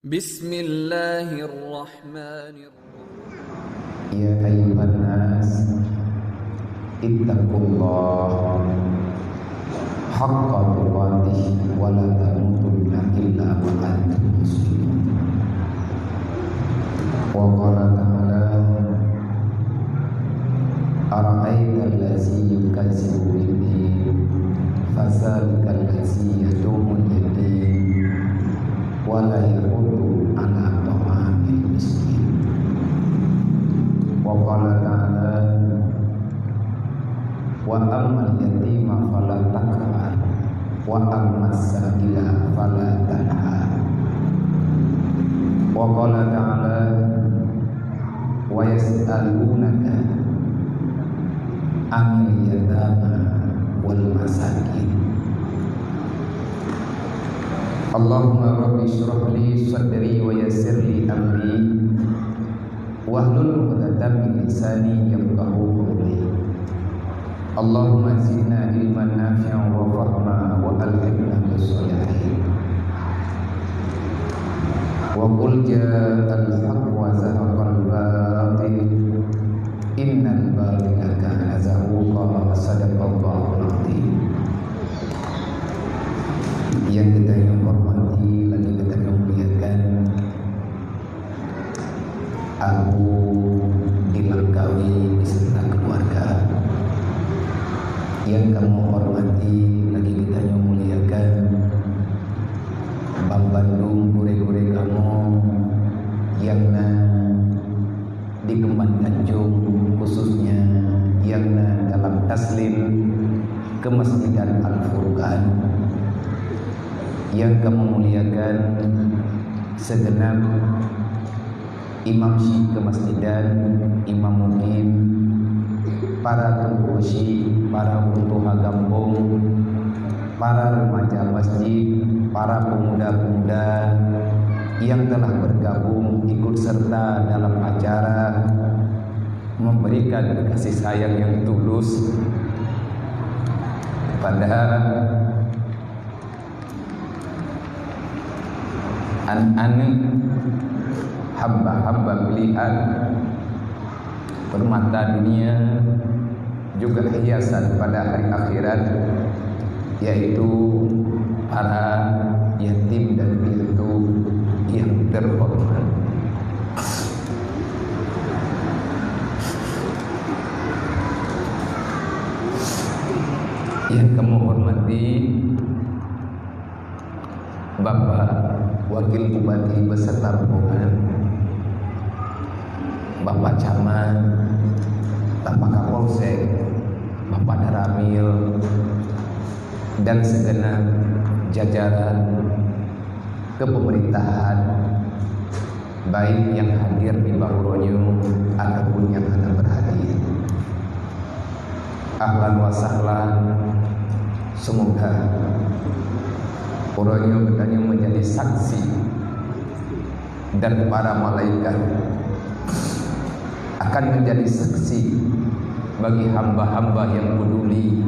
Bismillahirrahmanirrahim. Ya ayyuhan nas ittaqullah haqqa tuqatih wa la tamutunna illa wa antum muslimun. Wa qala ta'ala ara'aita allazi yukazzibu bid-din fadzalika allazi yad'u yad-din wa la yahuddu ala ta'amil miskin. Wa qala ta'ala wa ammal yatima fala taqhar wa ammas sa'ila fala tanhar. Wa qala ta'ala wa yas'alunaka 'anil yatama wal masakin. Allahumma rabbi shrah li sadri wa yassir li amri wahlul 'uqdatam min lisani yafqahu qawli. Allahumma zidna ilman nafi'an wa fahma wa alhimna bis-shalihin. Wa qul ja'al haqq wa zahaqal batil innal batila kana zahuqa. Sadaqallahul azim. Yang kita yang hormati, lagi kita yang muliakan, aku dilengkapi beserta keluarga. Yang kamu hormati, lagi kita yang muliakan, Bang Bandung, gure-gure kamu yang di Kemban Tanjung, khususnya yang dalam taslim ke Masjidan Al-Furqan, yang kamu muliakan segenap imam syih kemasjidan, imam mukim, para pengungsi, para untuha kampung, para remaja masjid, para pemuda-pemuda yang telah bergabung ikut serta dalam acara memberikan kasih sayang yang tulus kepada anak-anak hamba-hamba pilihan permata dunia, juga hiasan pada hari akhirat, yaitu para yatim dan piatu yang terhormat. Yang kamu hormati Bapak Wakil Bupati beserta rombongan, Bapak Camat, Bapak Kapolsek, Bapak Daramil, dan segenap jajaran kepemerintahan, baik yang hadir di Bahuronyu ataupun yang akan berhadir. Ahlan wa sahlan. Semoga Huronyu katanya menjadi saksi dan para malaikat akan menjadi saksi bagi hamba-hamba yang peduli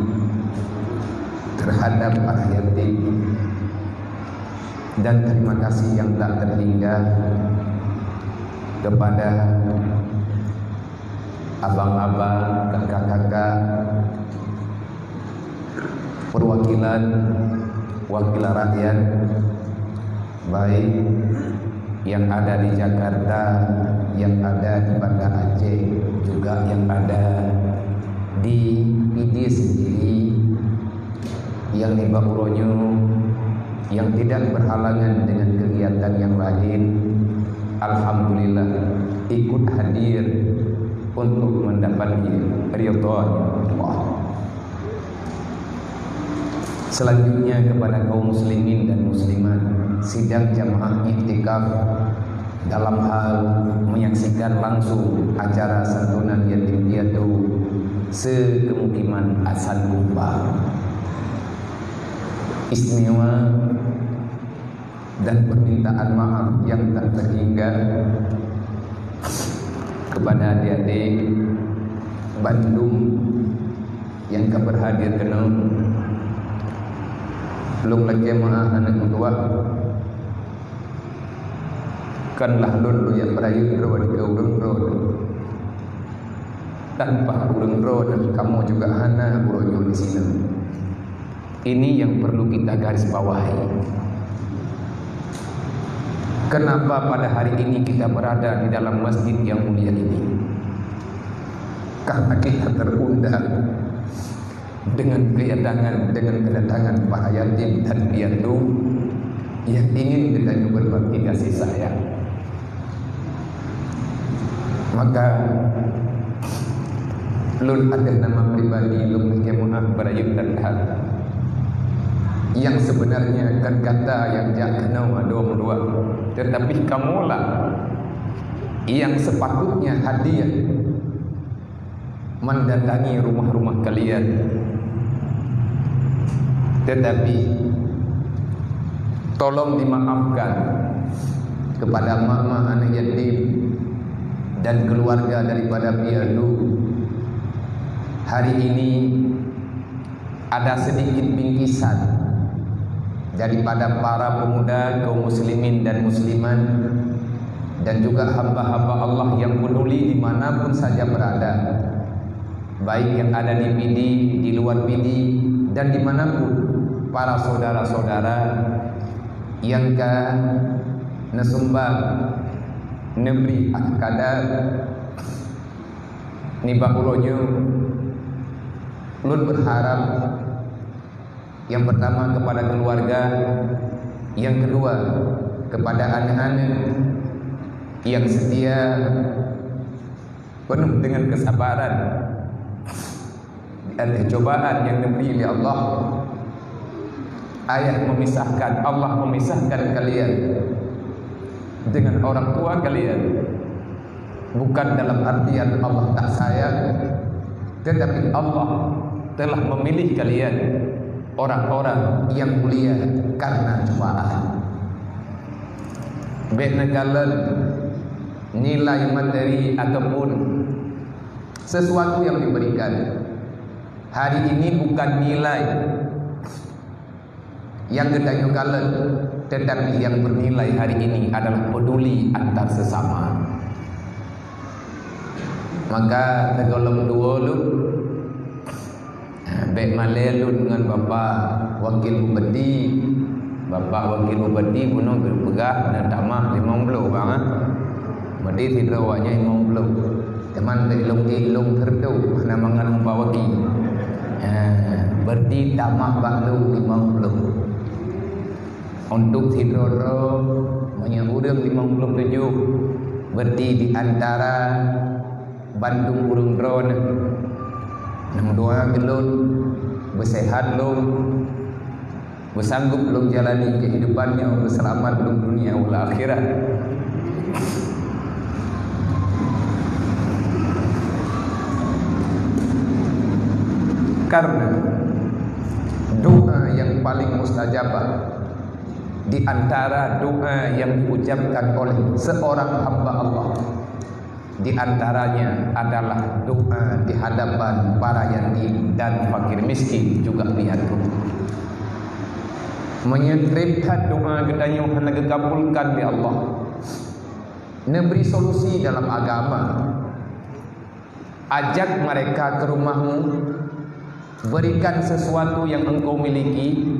terhadap para yatim. Dan terima kasih yang tak terhingga kepada abang-abang, kakak-kakak, perwakilan wakil rakyat, baik yang ada di Jakarta, yang ada di Banda Aceh, juga yang ada di PD sendiri, yang di Bahuronyu, yang tidak berhalangan dengan kegiatan yang lain. Alhamdulillah ikut hadir untuk mendapati ridha Allah. Selanjutnya kepada kaum muslimin dan muslimat, sidang jamaah iktikaf dalam hal menyaksikan langsung acara santunan yatim piatu sekemukiman Hasan Kumpang. Istimewa dan permintaan maaf yang tak terhingga kepada adik-adik Bandung yang keberhadir kenal belum lagi jemaah anak tua kanlah lun lu yang berayu road ke urung road. Tanpa urung road kamu juga hana uronyo di sini. Ini yang perlu kita garis bawahi. Kenapa pada hari ini kita berada di dalam masjid yang mulia ini? Karena kita terundang dengan kedatangan para yatim dan piatu yang ingin dengan berbagi kasih sayang. Maka lun ada nama pribadi lun Muhammad Barayut dan Hal yang sebenarnya kan kata yang jangan dua, tetapi kamulah yang sepatutnya hadiah mendatangi rumah-rumah kalian. Tetapi tolong dimaafkan kepada mama anak yatim dan keluarga daripada piatu. Hari ini ada sedikit bingkisan daripada para pemuda kaum muslimin dan muslimat dan juga hamba-hamba Allah yang peduli dimanapun saja berada, baik yang ada di Pidi, di luar Pidi, dan dimanapun para saudara-saudara yang ke nesumbang negeri akadar nibahuronyo. Lun berharap yang pertama kepada keluarga, yang kedua kepada anak-anak yang setia penuh dengan kesabaran dan cobaan yang diberi oleh Allah. Allah memisahkan kalian dengan orang tua kalian, bukan dalam artian Allah tak sayang, tetapi Allah telah memilih kalian orang-orang yang mulia karena cobaan. Baik kalian nilai materi ataupun sesuatu yang diberikan hari ini bukan nilai yang gedanya kalian, tetapi yang bernilai hari ini adalah peduli antar sesama. Maka tergolong dua lu baik malelun dengan Bapak Wakil Bupati. Bapak Wakil Bupati puno berpegah dan tamah 50 bang. Madi tidrawanya 50. Teman dari long terdu mana mangan Bapak Wakil. Berarti tamah baklu 50. Untuk tidro menyambudam 57. Berarti di antara Bandung Urung Drone 62 gelun bersehat lum, bersanggup belum jalani kehidupannya, berselamat belum dunia wal akhirat. Karena doa yang paling mustajabah di antara doa yang diucapkan oleh seorang hamba Allah, di antaranya adalah doa di hadapan para yatim dan fakir miskin juga piatu. Menyetripkan doa gedanya hendak dikabulkan oleh Allah. Memberi solusi dalam agama. Ajak mereka ke rumahmu, berikan sesuatu yang engkau miliki,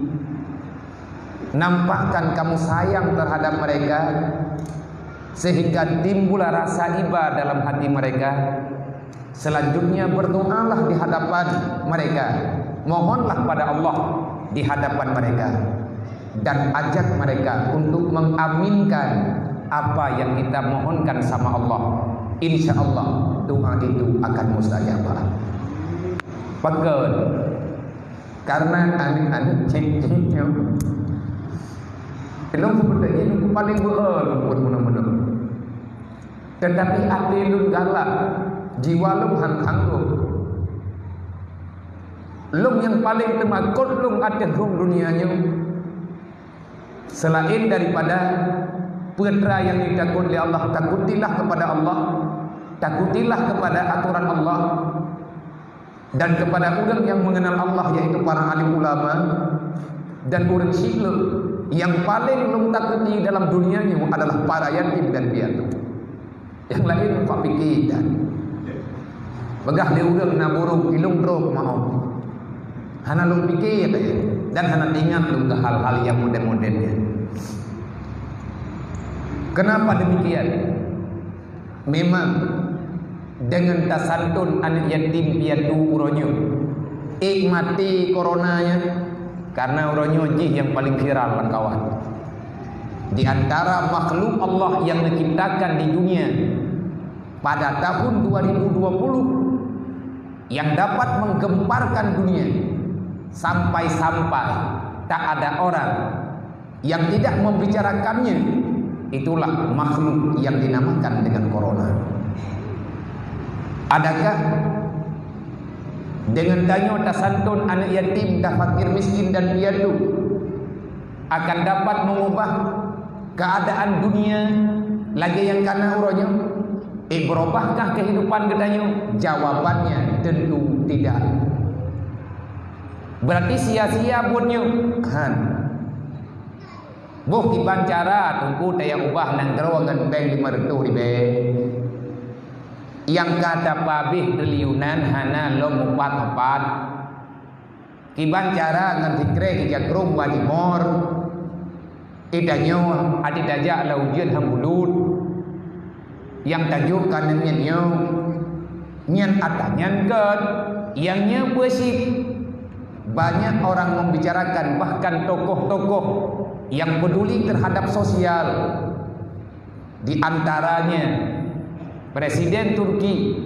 nampakkan kamu sayang terhadap mereka, sehingga timbul rasa iba dalam hati mereka. Selanjutnya berdoalah di hadapan mereka, mohonlah pada Allah di hadapan mereka, dan ajak mereka untuk mengaminkan apa yang kita mohonkan sama Allah. Insya Allah doa itu akan mustajabah. Pekan karena anak-anak cek-ceknya belum seperti ini paling pun mana-mana. Tetapi hati lu galak, jiwa lu hang-hanggung. Lum yang paling temakut lum ada rum dunianya. Selain daripada putra yang ditakut oleh Allah, takutilah kepada Allah, takutilah kepada aturan Allah, dan kepada orang yang mengenal Allah, yaitu para alim ulama dan orang syiluk yang paling belum takuti dalam dunianya adalah para yatim dan piatu. Yang lain kok pikir dan begah dia urang na burung pilung drog mau. Hana lu pikir ya, dan hana ingat lu ke hal-hal yang modern-modernnya. Kenapa demikian? Memang dengan tasantun anak yatim piatu uronyo ikmati coronanya, karena uronyo jih yang paling viral lah kawan. Di antara makhluk Allah yang diciptakan di dunia pada tahun 2020 yang dapat menggemparkan dunia sampai-sampai tak ada orang yang tidak membicarakannya, itulah makhluk yang dinamakan dengan corona. Adakah dengan danyo tasantun anak yatim, dah fakir miskin dan piatu akan dapat mengubah keadaan dunia lagi yang kana uronyo? Berubahkah kehidupan gedanyo? Jawabannya tentu tidak. Berarti sia-sia buatnyo. Boh kiban cara tunggu daya ubah nang gerowangan beng di mertu di be. Yang kata babih triliunan hana lo mupat empat. Kiban cara ngan fikre kijakrum wadi mor. Idanyo adi dajak la ujian hambulut. Yang tajuk kanan nyo nyan atanyan ket yang nya bersih. Banyak orang membicarakan, bahkan tokoh-tokoh yang peduli terhadap sosial. Di antaranya Presiden Turki,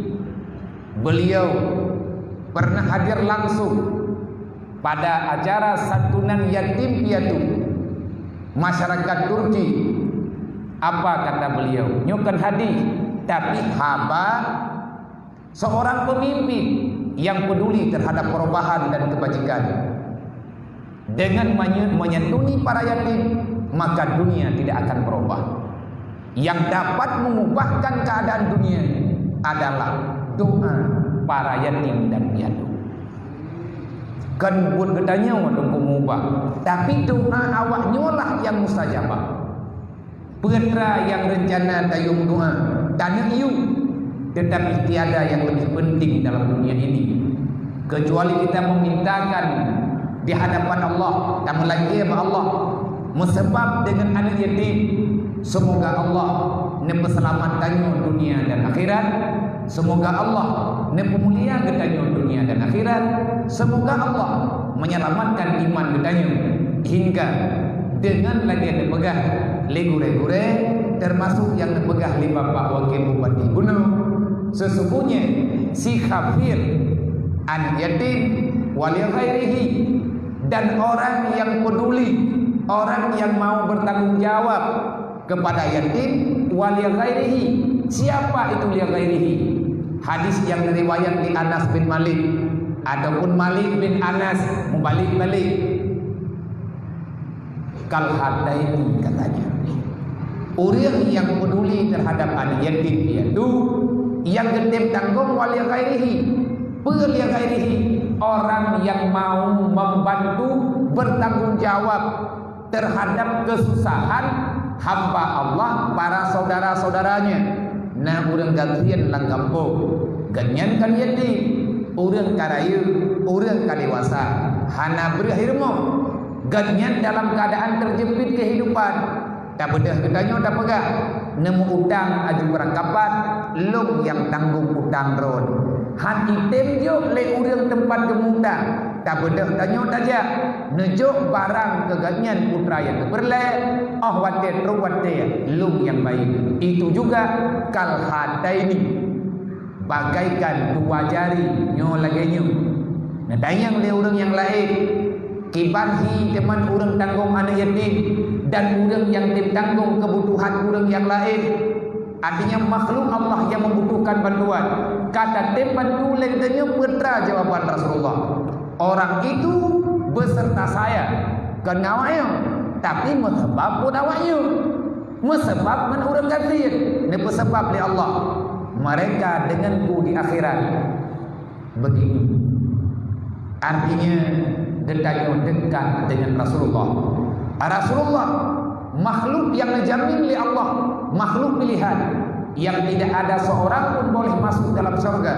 beliau pernah hadir langsung pada acara santunan yatim piatu masyarakat Turki. Apa kata beliau? Nyukan hadis, tapi haba seorang pemimpin yang peduli terhadap perubahan dan kebajikan. Dengan menyantuni para yatim, maka dunia tidak akan berubah. Yang dapat mengubahkan keadaan dunia adalah doa para yatim dan piatu. Kan buat gedanya untuk mengubah, tapi doa awaknya lah yang mustajabah. Putra yang rencana dayung doa dan iu, tetapi tiada yang lebih penting dalam dunia ini kecuali kita memintakan di hadapan Allah dan melagi sama Allah mesebab dengan anak yatim. Semoga Allah nepeselamatkannya dunia dan akhirat. Semoga Allah nepemulia gedanyo dunia dan akhirat. Semoga Allah menyelamatkan iman gedanyo hingga dengan lagi dipegah legure-gure termasuk yang dipegah li Bapak Wakil Bupati Gunung. Sesungguhnya si kafir, anak yatim, wali ghairihi, dan orang yang peduli, orang yang mau bertanggung jawab kepada yatim, wali ghairihi. Siapa itu wali ghairihi? Hadis yang diriwayat di Anas bin Malik ataupun Malik bin Anas membalik-balik. Kal hadaini katanya, orang yang peduli terhadap anak yatim piatu yang gentim tanggung wali ghairihi, wali ghairihi, orang yang mau membantu bertanggung jawab terhadap kesusahan hamba Allah, para saudara-saudaranya. Nah, orang gantian lang kampung, ganyan kan yatim, orang karayu, orang kadewasa, hana berhirmo. Ganyan dalam keadaan terjepit kehidupan. Tak bedah ketanya tak pegah. Nemu utang aju berangkapan, long yang tanggung utang ron. Hati temjuk le urang tempat gemutang. Tak bedah tanya tajak. Nejuk barang keganyan putra yang berle. Oh watet ruwatet long yang baik. Itu juga kal hadaini. Bagaikan dua jari nyo lagi nyo. Nah tayang le urang yang lain. Kibanhi teman orang tanggung anak yatim dan orang yang tanggung kebutuhan orang yang lain. Artinya makhluk Allah yang membutuhkan bantuan. Kata teman tu lentenya putra jawaban Rasulullah. Orang itu beserta saya kenawanya, tapi mesebab pun awaknya. Mesebab man orang kafir. Ini sebab oleh Allah. Mereka denganku di akhirat begini. Artinya dekat dengan Rasulullah. Rasulullah makhluk yang dijamin oleh Allah, makhluk pilihan yang tidak ada seorang pun boleh masuk dalam surga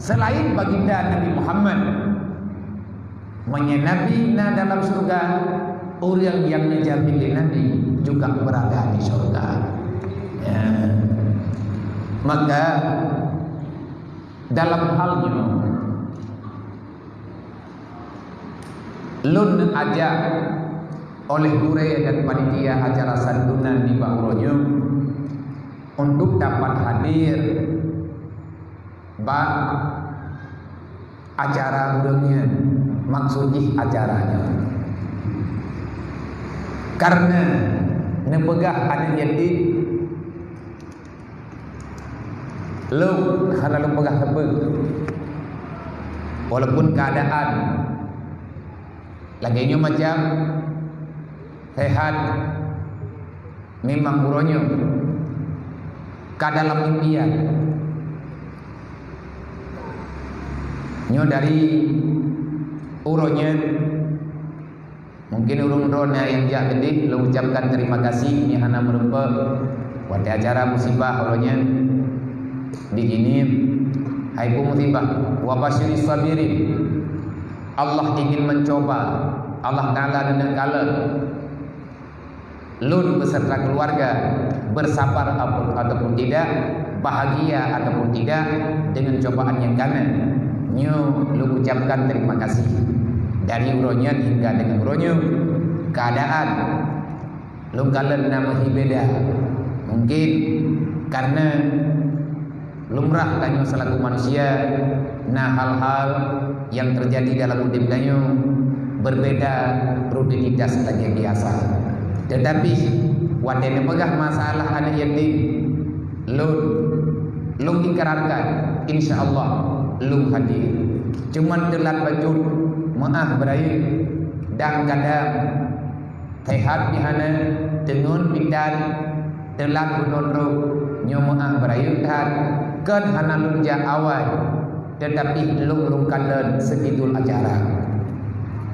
selain baginda Nabi Muhammad. Nabi dalam surga, orang yang dijamin oleh Nabi juga berada di surga. Ya. Maka dalam halnya lun ajak oleh gure dan panitia acara santunan di Bauronyo untuk dapat hadir acara urangnya, maksudnya acaranya karena nepegah anak yatim lu karena lu pegah tebel walaupun keadaan laginya macam sehat memang buronyo ke dalam impian nyo dari uronya mungkin urung rona yang jak gede lo ucapkan terima kasih ni hana merupa pada acara musibah uronya begini hai musibah wa basyiris sabirin. Allah ingin mencoba, Allah Ta'ala dan kala lun beserta keluarga bersabar ataupun tidak, bahagia ataupun tidak dengan cobaan yang kanan. Nyo lu ucapkan terima kasih dari uronya hingga dengan uronya keadaan lu kalian nama beda mungkin karena lumrah kanyo selaku manusia. Nah hal-hal yang terjadi dalam hidup kanyo berbeda rutinitas lagi biasa. Tetapi wadene pegah masalah anak yatim lu ikrarkan insyaallah lu hadir. Cuman telat bajut maaf berai dan kadang sehat dihana tenun pidan telat bunodro nyo maaf berai dan kan hana lunja awal tetapi lu kalen segitul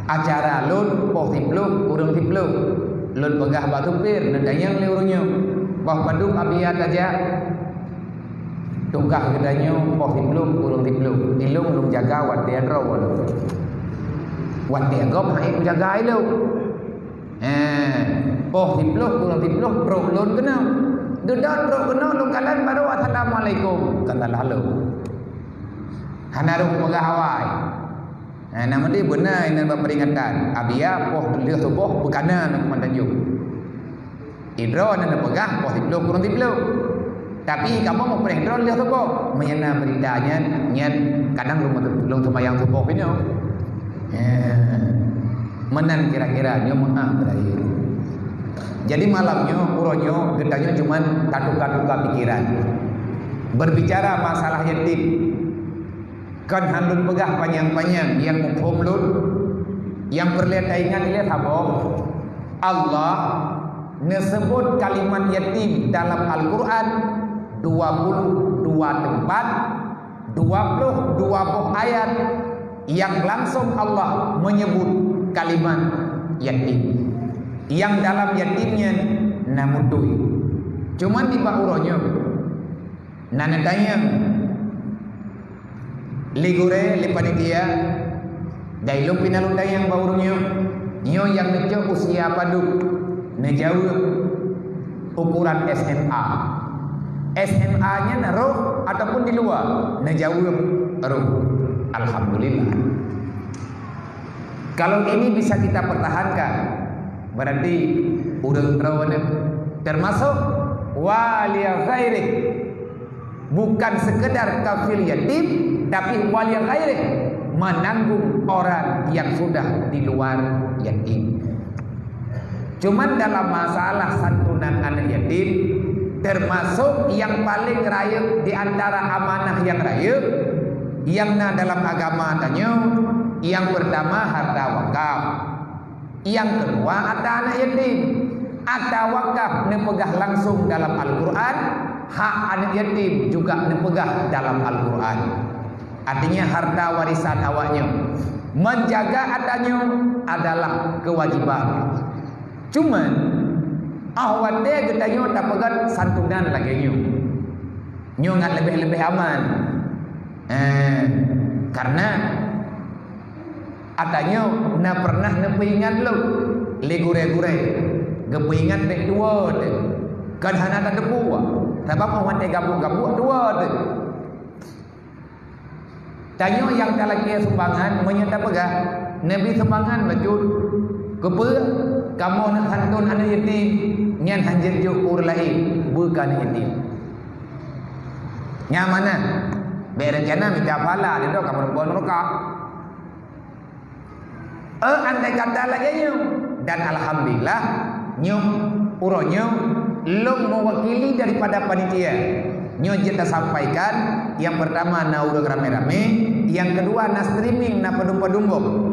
acara lun poh tipluk urung tipluk lun pegah batu pir nedayang liurunyo poh paduk abiat aja tungkah gedanyo poh tipluk urung tipluk ilung lung jaga wat dia rawol wat dia gom hai ku jaga ilu poh tipluk urung tipluk pro lun kena dudot pro kena lung kalan baru assalamualaikum kata lalu hanaruh pegah hawai. Nama dia benar ini peringatan. Abia poh dia subuh berkana nak mantanju. Idro nak pegah poh tipluk kurang tipluk. Tapi kamu mau perih idro dia subuh. Menyana beritanya nyen kadang belum sembahyang subuh ini. Menan kira-kira nyo maaf berakhir. Jadi malamnya uronyo gedanya cuma katuka-tuka pikiran. Berbicara masalah yatim. Kan handun pegah panjang-panjang yang mufhum lun yang perlihat ingat lihat apa Allah disebut kalimat yatim dalam Al-Quran 22 tempat 22 ayat yang langsung Allah menyebut kalimat yatim yang dalam yatimnya namudui cuman di bauronyo nanadanya ligure lipanitia dailung pinalunda yang baurunyo nyo yang nejo usia paduk nejauh ukuran SMA nya naruh ataupun di luar nejauh ruh. Alhamdulillah kalau ini bisa kita pertahankan berarti udah rawan termasuk waliya ghairi bukan sekedar kafil yatim tapi wali ghairi menanggung orang yang sudah di luar yatim. Cuman dalam masalah santunan anak yatim termasuk yang paling rayup di antara amanah yang rayup yang dalam agama tanya yang pertama harta wakaf, yang kedua harta anak yatim. Harta wakaf nepegah langsung dalam Al-Quran, hak anak yatim juga nepegah dalam Al-Quran. Artinya harta warisan awaknya menjaga adanya adalah kewajiban. Cuman awatnya kita nyo tak pegat santunan lagi nyo ngat lebih aman. Karena atanya na pernah nepingat lo legure-gure gepingat dek dua de kan hana tak depu sebab awat gabuk-gabuk dua de tanyo yang talaki sumbangan menyata pegah nabi sumbangan bajut kepe kamu nak hantun anak yatim nyan hanjir jukur lain bukan yatim nya mana berencana minta pala dia kamu bon rokak andai kata lagi nyo dan alhamdulillah nyo uronyo long mewakili daripada panitia nyo kita sampaikan yang pertama na urang rame-rame, yang kedua na streaming na pedumpo-dumpo.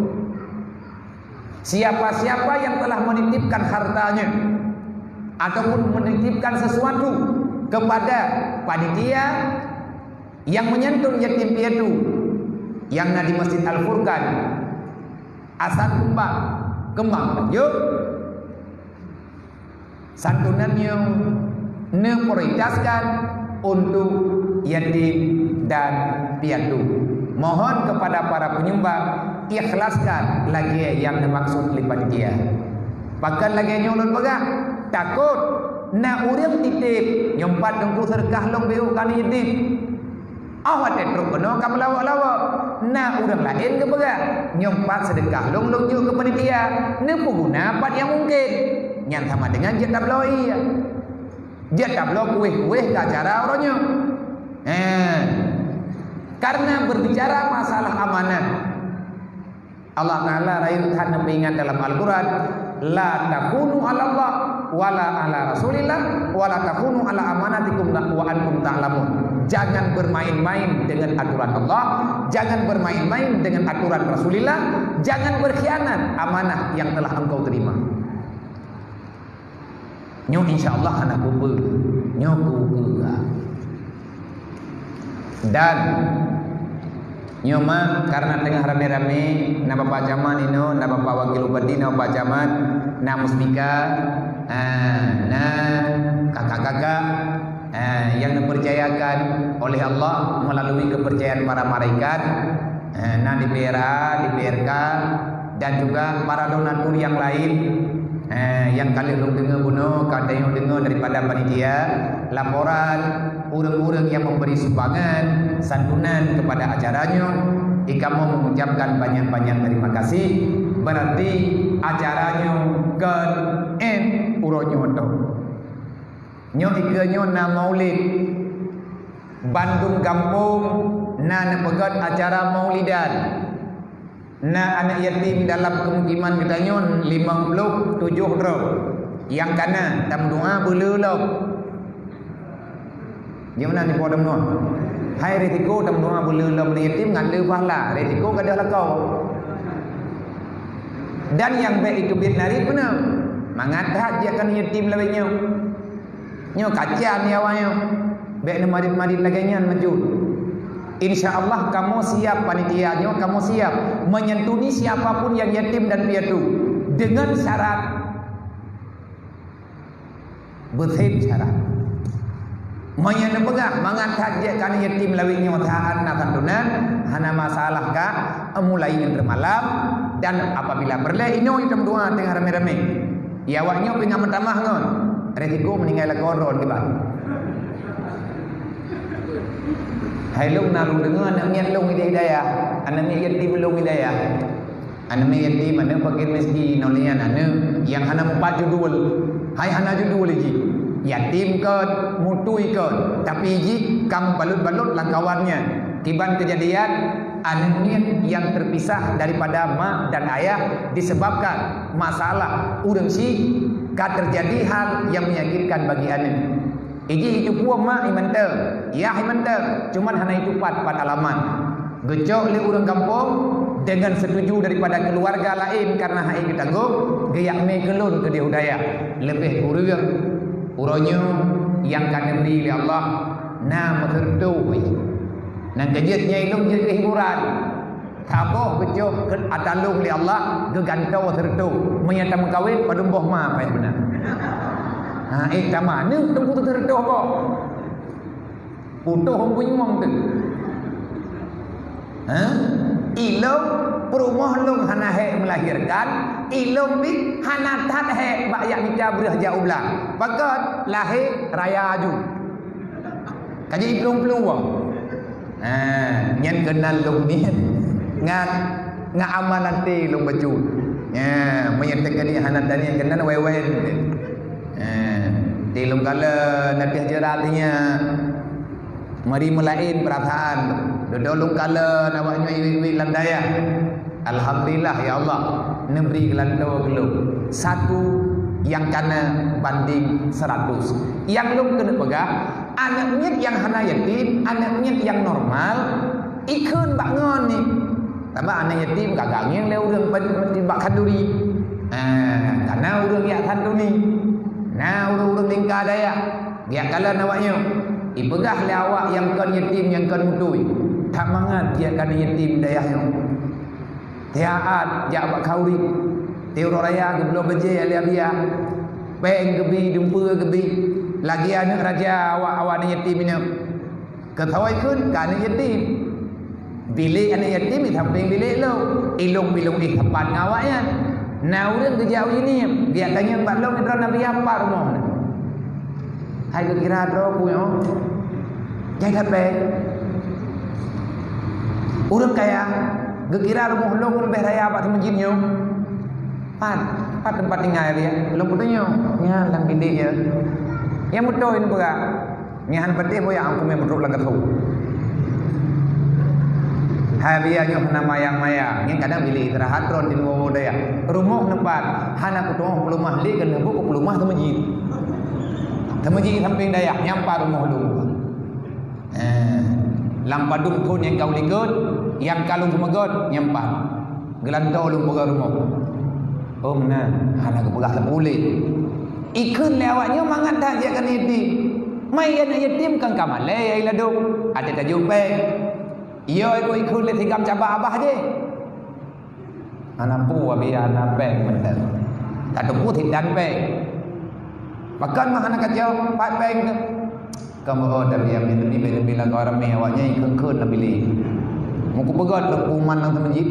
Siapa-siapa yang telah menitipkan hartanya ataupun menitipkan sesuatu kepada panitia yang menyentuh yatim piatu yang na di Masjid Al-Furqan asal kembang yuk santunannya prioritaskan untuk yatim dan piatu. Mohon kepada para penyumbang ikhlaskan lagi yang dimaksud lipat dia. Bahkan lagi nyolot begak takut na urang titip nyompat dengku serkah long beu kan yatim. Awat teruk beno kam lawa-lawa. Na urang lain ke begak nyompat sedekah long juk ke panitia. Ne guna pat yang mungkin. Yang sama dengan jet tabloi. Jet tablo kuih-kuih ke acara orangnya. Karena berbicara masalah amanah. Allah Ta'ala rayukan ingat dalam Al-Quran, la takunu ala Allah wala ala Rasulillah wala takunu ala amanatikum wa antum ta'lamun. Jangan bermain-main dengan aturan Allah, jangan bermain-main dengan aturan Rasulillah, jangan berkhianat amanah yang telah engkau terima. Nyo insyaallah anak kubu nyo kubu dan nyo mah karena tengah rame-rame na bapak jaman ino na bapak wakil bupati na bapak jaman na musbika na kakak-kakak yang dipercayakan oleh Allah melalui kepercayaan para malaikat na di PRK dan juga para donatur yang lain yang kalian dengar bunuh kalian dengar daripada panitia laporan urang-urang yang memberi sumbangan santunan kepada acaranya. Ikamu mengucapkan banyak-banyak terima kasih. Berarti acaranya kan uronyo to nyo ikanyo na maulid Bandung Kampung na nepegat acara maulidan na anak yatim dalam kemukiman katanya 57 drop yang kana tam doa belulok gimana ni podam no hai retiko tam doa belulok yatim ngan le pahala retiko kada lakau dan yang baik itu binari benar mangat dia kan yatim lawanya nyo kacian ni awaknya baik na marit-marit laganya maju. InsyaAllah kamu siap panitianya, kamu siap menyentuni siapapun yang yatim dan piatu dengan syarat bersih syarat menyana pegah mangat dia kan yatim lawinya taat na santunan hana masalah ka mulai yang malam dan apabila perlu ino hitam doa tengah rame-rame ya awaknya pengen mentamah ngon resiko meninggal koron di bawah. Hai lúc nào luôn đứng anak miat long hidayah, anak miat yatim long hidayah, anak miat yatim anak fakir miskin nolian anak yang hana empat judul, hai hana judul lagi, yatim ke mutui ke, tapi ji kam balut-balut langkawannya, tiban kejadian anak miat yang terpisah daripada mak dan ayah disebabkan masalah urang si terjadi hal yang menyakitkan bagi anak. Iji itu puang mak imanter, ya imanter, cuman hanya itu pat alaman. Gecok le urang kampung dengan setuju daripada keluarga lain karena hai kita go, gayak me kelun ke dia udaya. Lebih kurang uronyo yang kan diberi oleh Allah na makertu. Nang kejitnya ilmu jadi hiburan. Taboh bejo ke adalung li Allah gegantau tertu. Menyata mengkawin pada boh ma apa benar. Tama ni tempu tertu apa? Putuh hong punyong tu. Ilong perumah long hana he melahirkan, ilong bi hana tat he bayak bica berah jauh belah. Bagat lahir raya aju. Kaji pelung-pelung. Nyen kenal long ni ngat aman nanti long baju. Menyatakan ni hana tani kenal wewen. Di long kala nanti hajaratinya mari melain perasaan dodolong kala nawaknya iwi landaya. Alhamdulillah ya Allah neberi gelando gelung satu yang kana banding 100 yang belum kena pegah anaknya yang hana yatim anaknya yang normal ikun bak ngon ni tambah anak yatim kagak yang le urang bak kanduri karena urang ya kanduni nah urang tingkah daya dia kala nawaknya ipegah le awak yang kan yatim yang kan mutui tak mangat dia kan yatim dayahnya tiaat jak bak kauri teuro raya ke belum beje alia biya peng gebi dumpa gebi lagi anak raja awak ni yatim ni ketawai kun kan yatim bilik anak yatim di samping bilik lo ilung-ilung di tempat ngawaknya nah urang kejauh ini dia tanya bak lo ngedron nabi apa rumah hai ke kira dro punya jangan dapat urang kaya gekira rumah lo pun lebih raya apa semajinnya pat tempat tinggal dia lo putunya nya lang gede ya yang betul ini berak nyahan peti boya aku memang betul lang ketu harianya nama yang maya yang kadang pilih istirahat ron di rumah daya rumah tempat hana kutuh pelumah li kena buku pelumah temajin samping daya nyampa rumah lu lampadung pun yang kau ligut yang kalung kumagot nyampat gelantau lu boga rumah mana hana ku pegah lepulih ikun lewatnya mangat dah dia kan yatim mai anak yatim kan kamale ai laduk ada tajupe iyo aku ikun le tigam cabah abah je anak pu abi anak pek bener tak pu thidan pek bahkan mah anak kacau pat pek kamu dari yang ini bila orang ni awaknya ikun nak pilih muku pegat lekuman nang masjid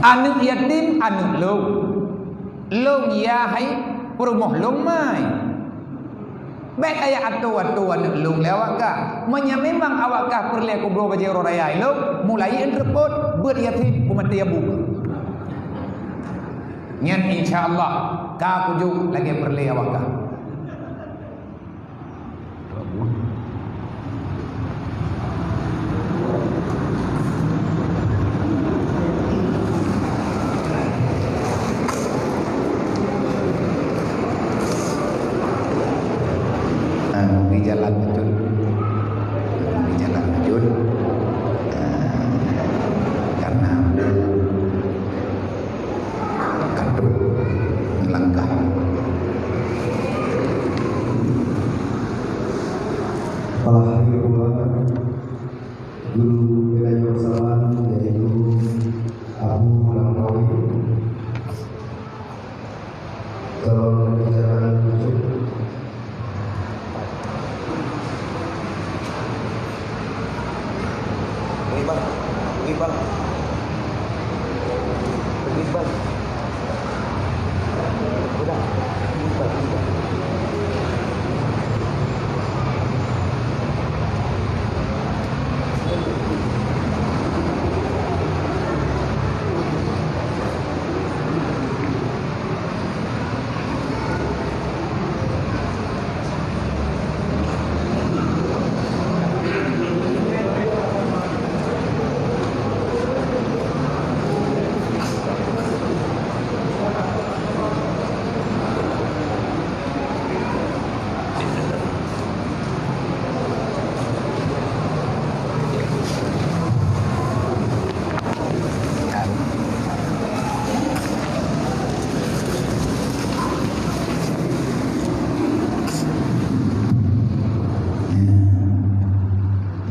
anak yatim anak long ya hai perumah long mai baik ayat atu anak long lewat ka menya memang awak ka perle kubro baje raya long mulai entrepot buat yatim kumati abu nyan insyaallah ka kujuk lagi perle awak ka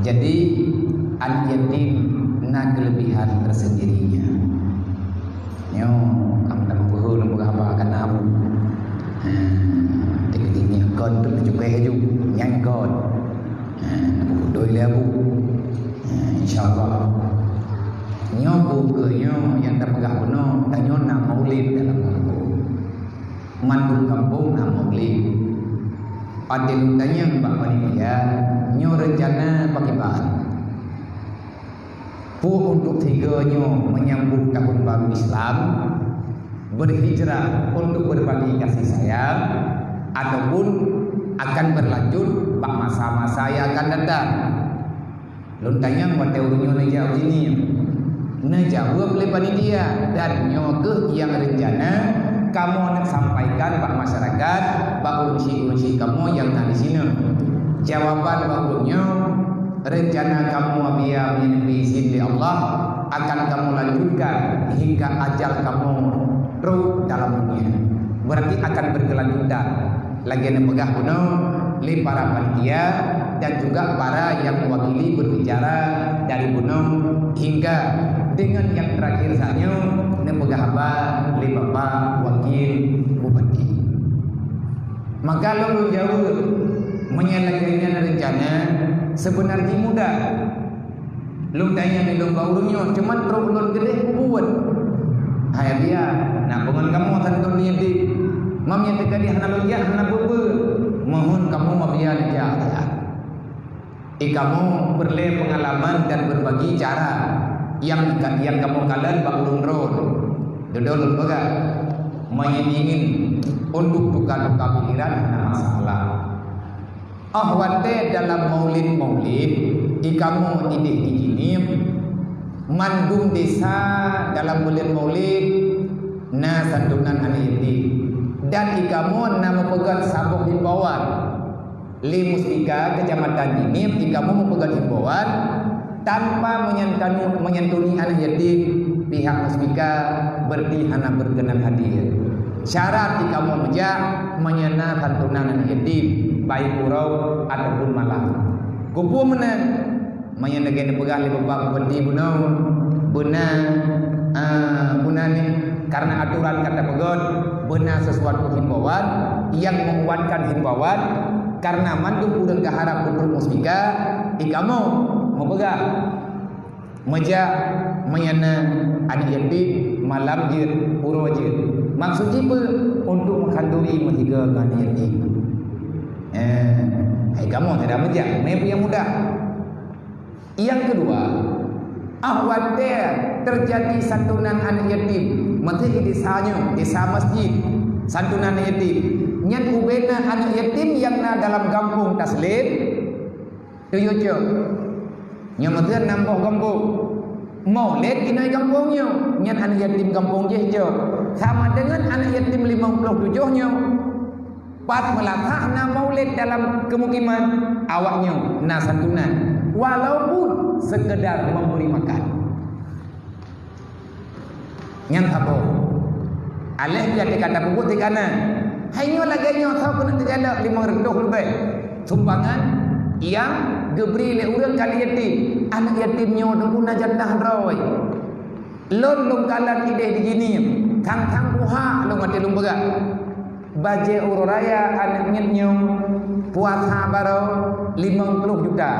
Jadi anak yatim na kelebihan tersendirinya. Yo, kamu tak berhul berapa akan abu. Tinggi kon tu juga heju, yang kon. Nak doi lebu. Insyaallah. Nyo buku nyo yang terpegah kuno, tanyo na maulid dalam kampung. Mandung kampung na maulid. Adil tanya mbak panitia, nyo rencana bagaimana? Untuk tiganya menyambut tahun baru Islam, berhijrah untuk berbagi kasih sayang, ataupun akan berlanjut pada masa-masa yang akan datang. Lontanya buat teorinya nejauh ini, nejauh oleh panitia dan nyoke yang rencana kamu nak sampaikan pada masyarakat, pada urusi-urusi kamu yang ada di sini. Jawaban barunya, rencana kamu apabila menyembelih izin dari Allah akan kamu lanjutkan hingga ajal kamu roh dalam dunia. Berarti akan berkelanjutan. Lagi yang pegah kuno, li para panitia dan juga para yang mewakili berbicara dari gunung hingga dengan yang terakhir saja nepegah apa li bapak wakil bupati. Maka lalu jauh menyelesaikan rencana sebenarnya mudah. Lu tanya di lomba urungnya, cuman problem gede buat. Hai dia, nak pengen kamu tentu niati. Mamnya teka dia hana loya hana bebe. Mohon kamu mabia dia. Kamu berle pengalaman dan berbagi cara yang kamu kalian bakulun road. Dodol baga. Ingin untuk duka-duka pikiran hana masalah. Ahwate dalam maulid ikamu ide begini mandung desa dalam bulan maulid na santunan anak yatim dan ikamu nama pegang sabuk himbauan li Mustika kecamatan ini ikamu memegang himbauan tanpa menyantuni anak yatim pihak Mustika berarti hana berkenan hadir. Syarat ikamu menyana santunan anak yatim baik urau ataupun malam. Kupu menang menyendakan pegang li bapak bupati bunau benar benar ni karena aturan kata pegon benar sesuatu himbauan yang menguatkan himbauan karena mandung udang keharap untuk Mustika ikamu mau pegang meja menyana anak yatim malam jir uro jir maksudnya untuk menghanduri menghiga anak yatim. Kamu tidak menjak, memang yang mudah. Yang kedua, ahwatir terjadi santunan anak yatim, menteri desanya, desa masjid, santunan anak yatim. Nyat ubena anak yatim yang na dalam kampung taslim, tujuh. Yang menteri nambah kampung, maulid inai kampungnya, nyat anak yatim kampung je. Sama dengan anak yatim 57-nya. Pas melatah na maulid dalam kemukiman awaknya na santunan walaupun sekedar memberi makan. Yang apa? Alih dia kata puput di kanan. Hanya lagi nyo tahu kena terjala 500 lebih sumbangan yang diberi oleh orang kali yatim. Anak yatimnya tu najatah roy. Lon kalan ide begini. Tang puha lo mati lumbaga. Baje ururaya anak nyetnya puasa baru 50 juta.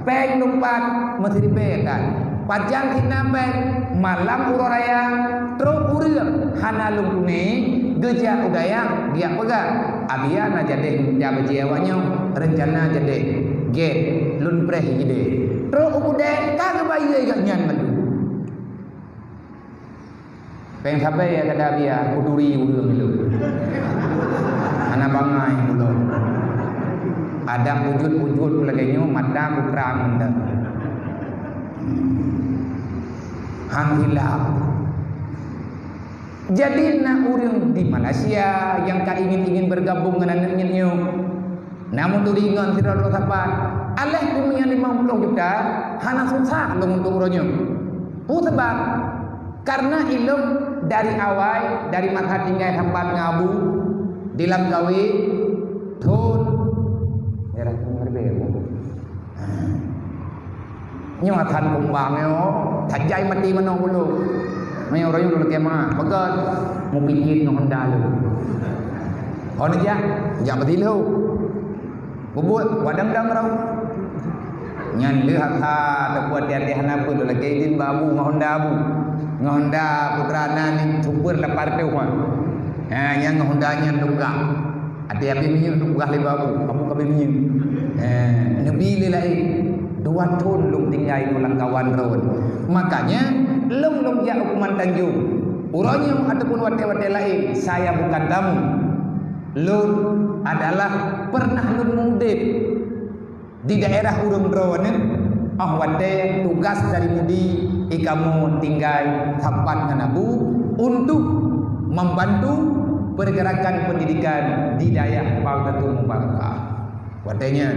Peng numpat mesti dipekan. Pajang kita peng malam ururaya terus urang hana lungkune geja udaya dia pegang. Abia na jadi dia baje awaknya rencana jadi get lun preh gede. Terus udah kagak bayi gak nyan madu. Peng sampai ya kata dia kuduri urang itu. Anak bangai belum. Ada wujud-wujud lagi nyo mata putrang anda. Alhamdulillah. Jadi nak urang di Malaysia yang tak ingin bergabung dengan anaknya nyo. Namun tu ringan tidak ada sahabat. Allah punya 50 juta, hana susah untuk urangnya. Sebab karena ilmu dari awal dari mata tinggal tempat ngabu dalam gawe thun merah berbeda nyuatan kumbangnya tajai mati mana dulu mayo orang dulu kemah bagat mau pikir no Honda lu oh ni ya jangan mati lu bubut wadang-dang rau nyan le ha terbuat dia hana pun lagi din babu Honda putrana ni super lepar tu kan yang Honda nya dunggah ada api minyak dunggah le babu kamu kabe minyak nabi le lai dua tahun lum tinggal ulang kawan rawan makanya lum ya hukuman Tanjung urangnya ataupun wate-wate lain saya bukan tamu lum adalah pernah lum mudip di daerah urang rawan wate tugas dari mudi kamu tinggal tempat nganabu untuk membantu pergerakan pendidikan di daerah Baldatul Mubarakah watenya.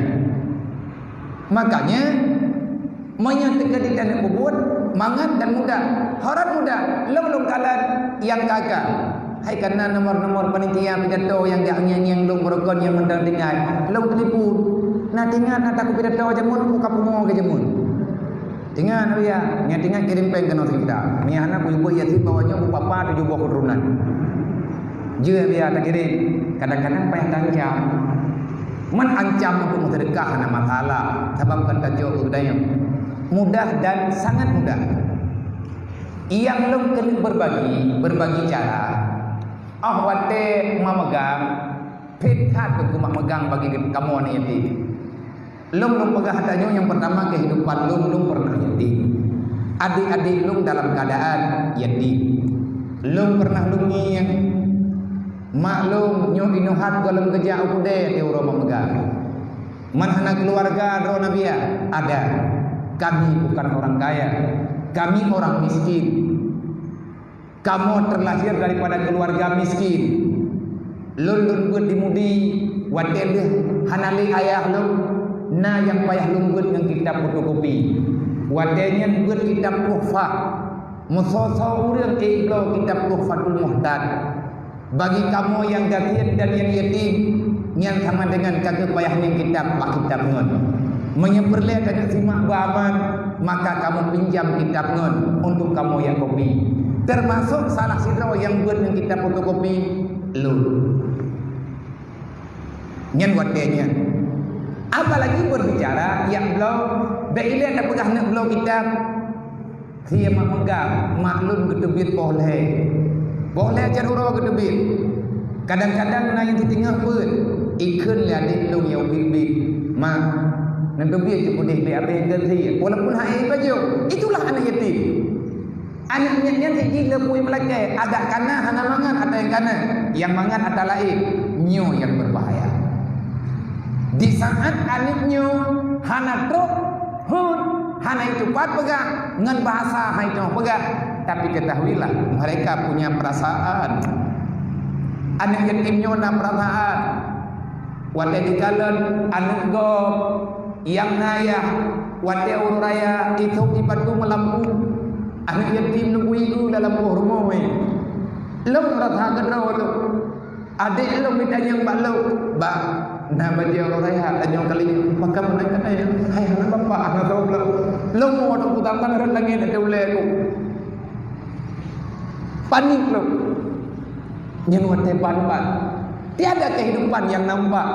Makanya menyatakan di tanah bubut mangat dan muda harat muda long kalan yang kakak hai karena nomor-nomor panitia pidato yang yang long berokon yang mendang dengar long telefon nak dengar nak aku pidato jamun buka pumo ke jamun dengar ya nya dengar kirim peng ke kita nya anak ibu ya si bawanya bu papa 7 buah keturunan je dia tak kirim kadang-kadang payah tancap man ancam untuk sedekah anak masalah sebab kata jauh budaya mudah dan sangat mudah yang lu kena berbagi cara wate memegang pethat untuk memegang bagi kamu ni yati lu pegang tanya yang pertama kehidupan lu pernah yati adik-adik lu dalam keadaan yati lu pernah lu yang maklum nyo inuhat dalam kerja ukude di urang memegang manhana keluarga ro nabia ada kami bukan orang kaya kami orang miskin kamu terlahir daripada keluarga miskin lulun buat dimudi wadel hanali ayah lu na yang payah lunggut dengan kitab fotokopi wadelnya buat kitab tuhfah musoso urang iblo kitab tuhfatul muhtad. Bagi kamu yang gatir dan yang yatim yang sama dengan kagak payahnya kitab ngon menyeperlihatkan simak baman maka kamu pinjam kitab ngon untuk kamu yang kopi termasuk salah sidro yang buat yang kitab fotokopi lu nyen wadenya apalagi berbicara yang belum beile ada pedah nak belum kitab dia memegang maklum ketebit boleh ajar urang ke debit. Kadang-kadang na yang ditinggal pun ikun lah di lu yang bibit. Mak nan debit je putih be abe ganti. Walaupun hai baju, itulah anak yatim. Anaknya yang gila pui melakai, agak kanan hana mangan ada yang kanan, yang mangan ada lain. Nyo yang berbahaya. Di saat anaknya hana truk, hana itu cepat pegang, ngan bahasa hai itu pegang. Tapi ketahuilah mereka punya perasaan. Anak yatimnya ada perasaan. Wate dikalan anak gom yang nayah wate uraya itu dipadu melampu. Anak yatim nunggu itu dalam rumah. Lo merasa kenal lo. Adik lo minta yang balu. Bang, nah bagi uraya tanya kali maka menaikkan ayah. Hai anak bapak anak tahu lo mau ada utangkan orang lagi ada boleh aku. Panik lo nyenuate pan-pan tiada kehidupan yang nampak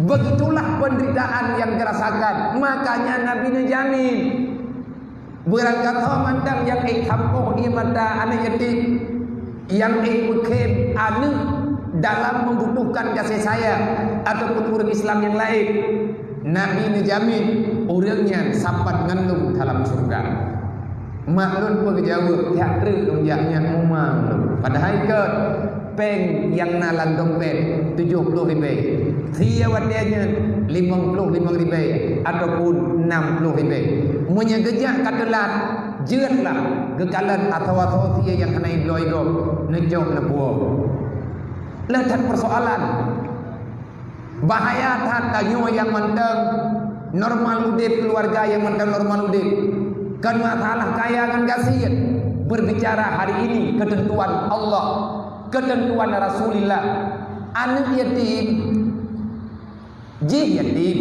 begitulah penderitaan yang dirasakan makanya Nabi menjamin berangkat mandang yang kampung ini mata anak yatim yang ikut anak dalam membutuhkan kasih sayang ataupun orang Islam yang lain Nabi menjamin orangnya sampai ngandung dalam surga. Maklun pegejauh tiap ring lunjaknya umang padahal ke peng yang nalan dompet 70 ribu sia wadanya 55 ribu ataupun 60 ribu menyegejak katelat jeutlah gekalan atau sia yang kena ido nejok nebuah letak persoalan bahaya tak tanyo yang mandang normal udip keluarga yang mandang normal udip kan masalah kaya kan kasih berbicara hari ini ketentuan Allah ketentuan Rasulullah anak yatim jih yatim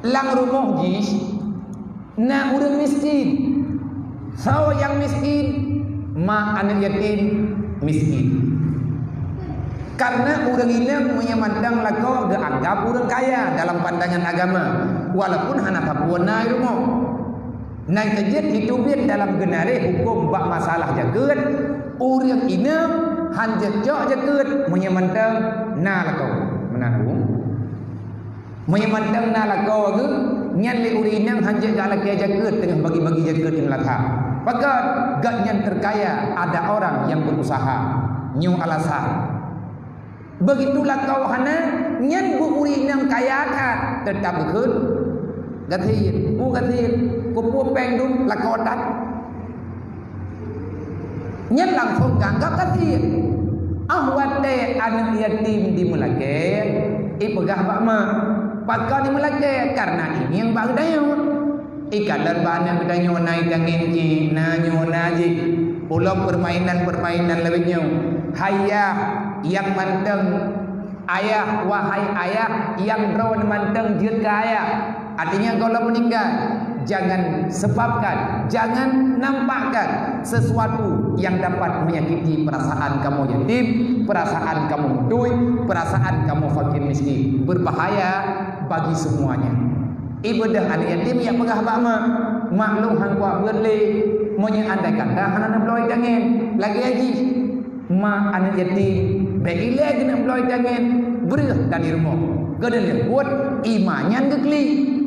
lang rumah jih na orang miskin. So yang miskin ma anak yatim miskin. Karena orang ini menyamandang lagu dianggap orang kaya dalam pandangan agama, walaupun hana tapuana ilmu. Nai kejut itu biar dalam genare hukum bak masalah jagat, orang ini hanya jauh jagat menyamandang na lagu menanggung, menyamandang na lagu tu nyali orang ini hanya galak jagat tengah bagi-bagi jagat ini latah. Maka gak yang terkaya ada orang yang berusaha nyu alasan. Begitulah kau hana nyan bu uri nang kaya tha tetap bekhun gathir bu gathir ku pu peng dum la ko dat nyan lang thong ganggap gathir ahwate anak yatim di Melake ipegah bak ma pakau di Melake karena ini yang bang dayo ikalan bana dayo naik dangin ji na nyo na ji pulau permainan lebihnya hayah yang manteng ayah, wahai ayah yang drone manteng jirga ayah. Artinya kalau meninggal jangan sebabkan, jangan nampakkan sesuatu yang dapat menyakiti perasaan kamu yatim, perasaan kamu mudui, perasaan kamu fakir miskin. Berbahaya bagi semuanya. Ibadah anak yatim yang pegah bakma maklum hang kuat berle menyandakan dah hana bloi dangin lagi ma anak yatim bagi lagi nak bloi dangin berih dari rumah kedele buat imannya gekli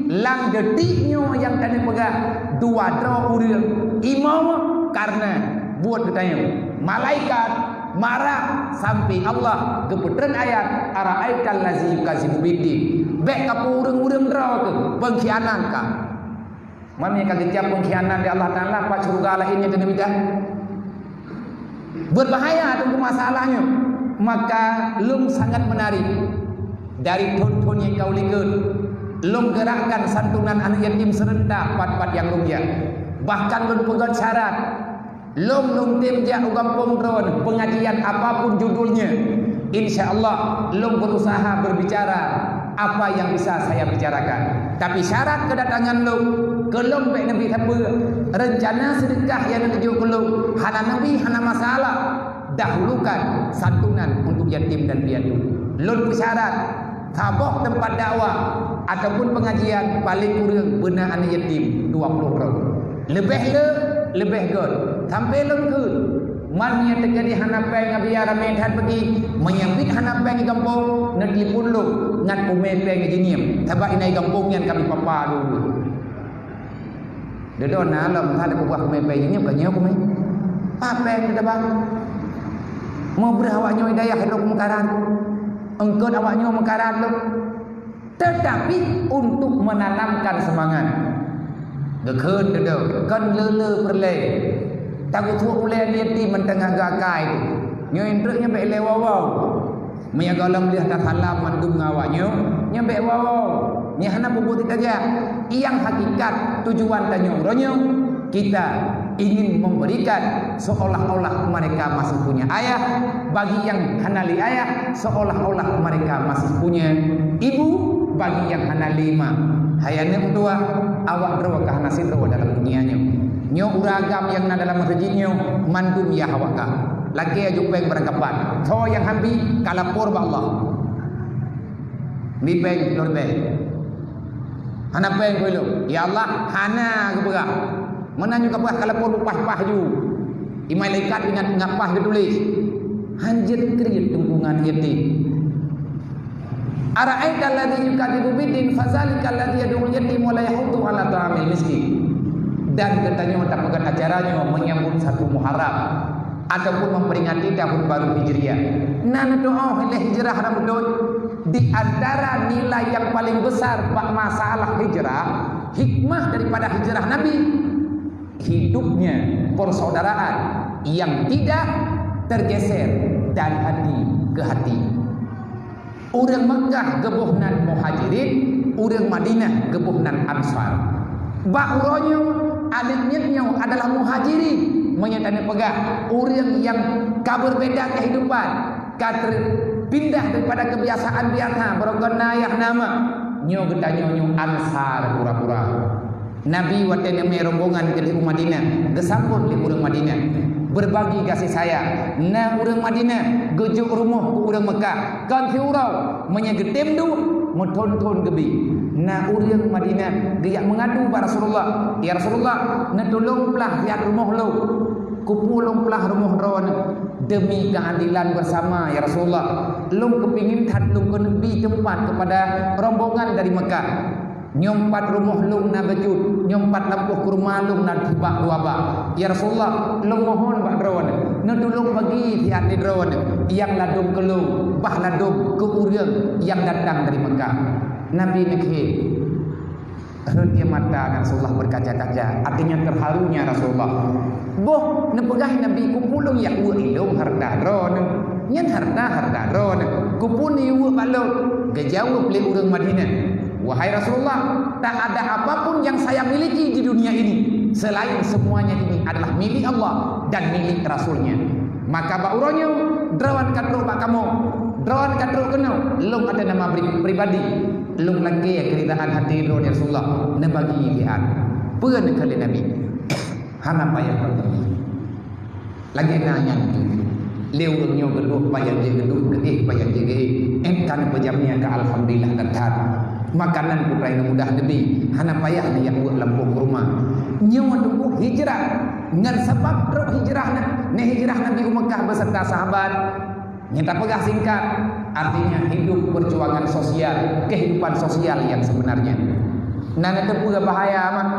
lang detiknya yang tadi pegah dua dro uril imam karena buat katanya malaikat marah sampai Allah keputran ayat ara'aital ladzi yukadzibu biddi bek ka urang-urang dro tu pengkhianat ka mamnya kagak tiap pengkhianat di Allah Taala pak surga lainnya kena bidah berbahaya tunggu masalahnya. Maka lum sangat menarik dari tonton yang kau lihat. Lum gerakkan santunan anak yatim serentak pat-pat yang lum ya. Bahkan lum pegang syarat. Lum tim dia ugampung drone pengajian apapun judulnya. Insya Allah lum berusaha berbicara apa yang bisa saya bicarakan. Tapi syarat kedatangan lum kelum baik Nabi apa rencana sedekah yang tuju kelum hana Nabi hana masalah. Dahulukan santunan untuk yatim dan piatu. Lun bersyarat taboh tempat dakwah ataupun pengajian paling kurang benar anak yatim 20 orang. Lebih god. Sampai lengkut. Man yang terjadi hanapeng abiara menhan pergi menyambit hanapeng di kampung nanti pun lu ngat pumepeng jeniam. Tabak inai kampung yang kami papa dulu. Dedona lam ada buah pumepeng jeniam kanya aku mai. Papeng kita bang. Mau berawaknya hidayah hidup mekaran engkau awaknya mekaran lu tetapi untuk menanamkan semangat gekun dedo kan lele perle takut tua ulai liati mentengah gakai nyo indreknya baik lewawau menyaga lam lihat halam mandum ngawaknya nya baik wawau nya hana bubuti saja yang hakikat tujuan tanya uronyo kita ingin memberikan seolah-olah mereka masih punya ayah. Bagi yang hanali ayah seolah-olah mereka masih punya ibu. Bagi yang hanali ma hayane tua awak drawa ka hanasin drawa dalam dunianya nyo uragam yang na dalam masjidnya mandum ya hawaka lagi aja peng berangkapan so yang hambi kalapur ba Allah ni peng lorbe hana peng koilo ya Allah hana keberah menanyu kapah kalapur upah-pah ju imai lekat ingat ngapah getulis hanjit kriit tungkungan yatim ara'aital ladzi yukadzibu biddin fazalikal ladzi yad'ul yatim wa la yahuddu 'ala ta'amil miskin. Dan katanya tak pegat acaranya menyambut satu Muharram ataupun memperingati tahun baru Hijriah. Nah doa hijrah Ramadan di antara nilai yang paling besar bak masalah hijrah, hikmah daripada hijrah Nabi, hidupnya persaudaraan yang tidak tergeser dari hati ke hati. Orang Mekah gebuhnan Muhajirin, orang Madinah gebuhnan Ansar. Bahuronyo adiknya adalah Muhajirin, menyatakan pegah orang yang berbeda kehidupan, pindah daripada kebiasaan biasa berkenayah nama. Nyo getanya nyo Ansar pura-pura. Nabi waktu nama rombongan ke Madinah, gesambut di urang Madinah, berbagi kasih sayang. Na urang Madinah gejuk rumah ke urang Mekah, kan fiurau menyegetem du metonton gebi. Na urang Madinah dia mengadu pada Rasulullah, ya Rasulullah, na tolonglah lihat rumah lo, kupulonglah rumah ron demi keadilan bersama ya Rasulullah. Lo kepingin tad lo kenebi tempat kepada rombongan dari Mekah. Nyompat rumah lung na bejut, nyompat lampu ke rumah lung na tibak dua bak. Ya Rasulullah, lung mohon bak drone, na tolong bagi tiap di drone yang ladung ke lung, bah ladung ke urang yang datang dari Mekah. Nabi mikir, dia mata Rasulullah berkaca-kaca, artinya terharunya Rasulullah. Boh, nepegah Nabi kupulung ya uwa ilung harta drone, nyan harta drone, kupuni uwa balok, gejauh beli urang Madinah. Wahai Rasulullah, tak ada apapun yang saya miliki di dunia ini selain semuanya ini adalah milik Allah dan milik Rasulnya. Maka bauronyo drawan katruk pak kamu, drawan katruk keno, lung ada nama pribadi, lung lagi ya keridaan hati ya Rasulullah, nebagi lihat, pun kali Nabi, hana payah pergi, lagi nanya tu. Leurungnya geduk payah je geduk ke payah je kan pejamnya ke alhamdulillah datang makanan putra yang mudah lebih hana payah dia buat lampu rumah nyawa tunggu hijrah ngan sebab teruk hijrah Nabi Mekah beserta sahabat nyata pegah singkat artinya hidup perjuangan sosial kehidupan sosial yang sebenarnya nan itu pula bahaya amat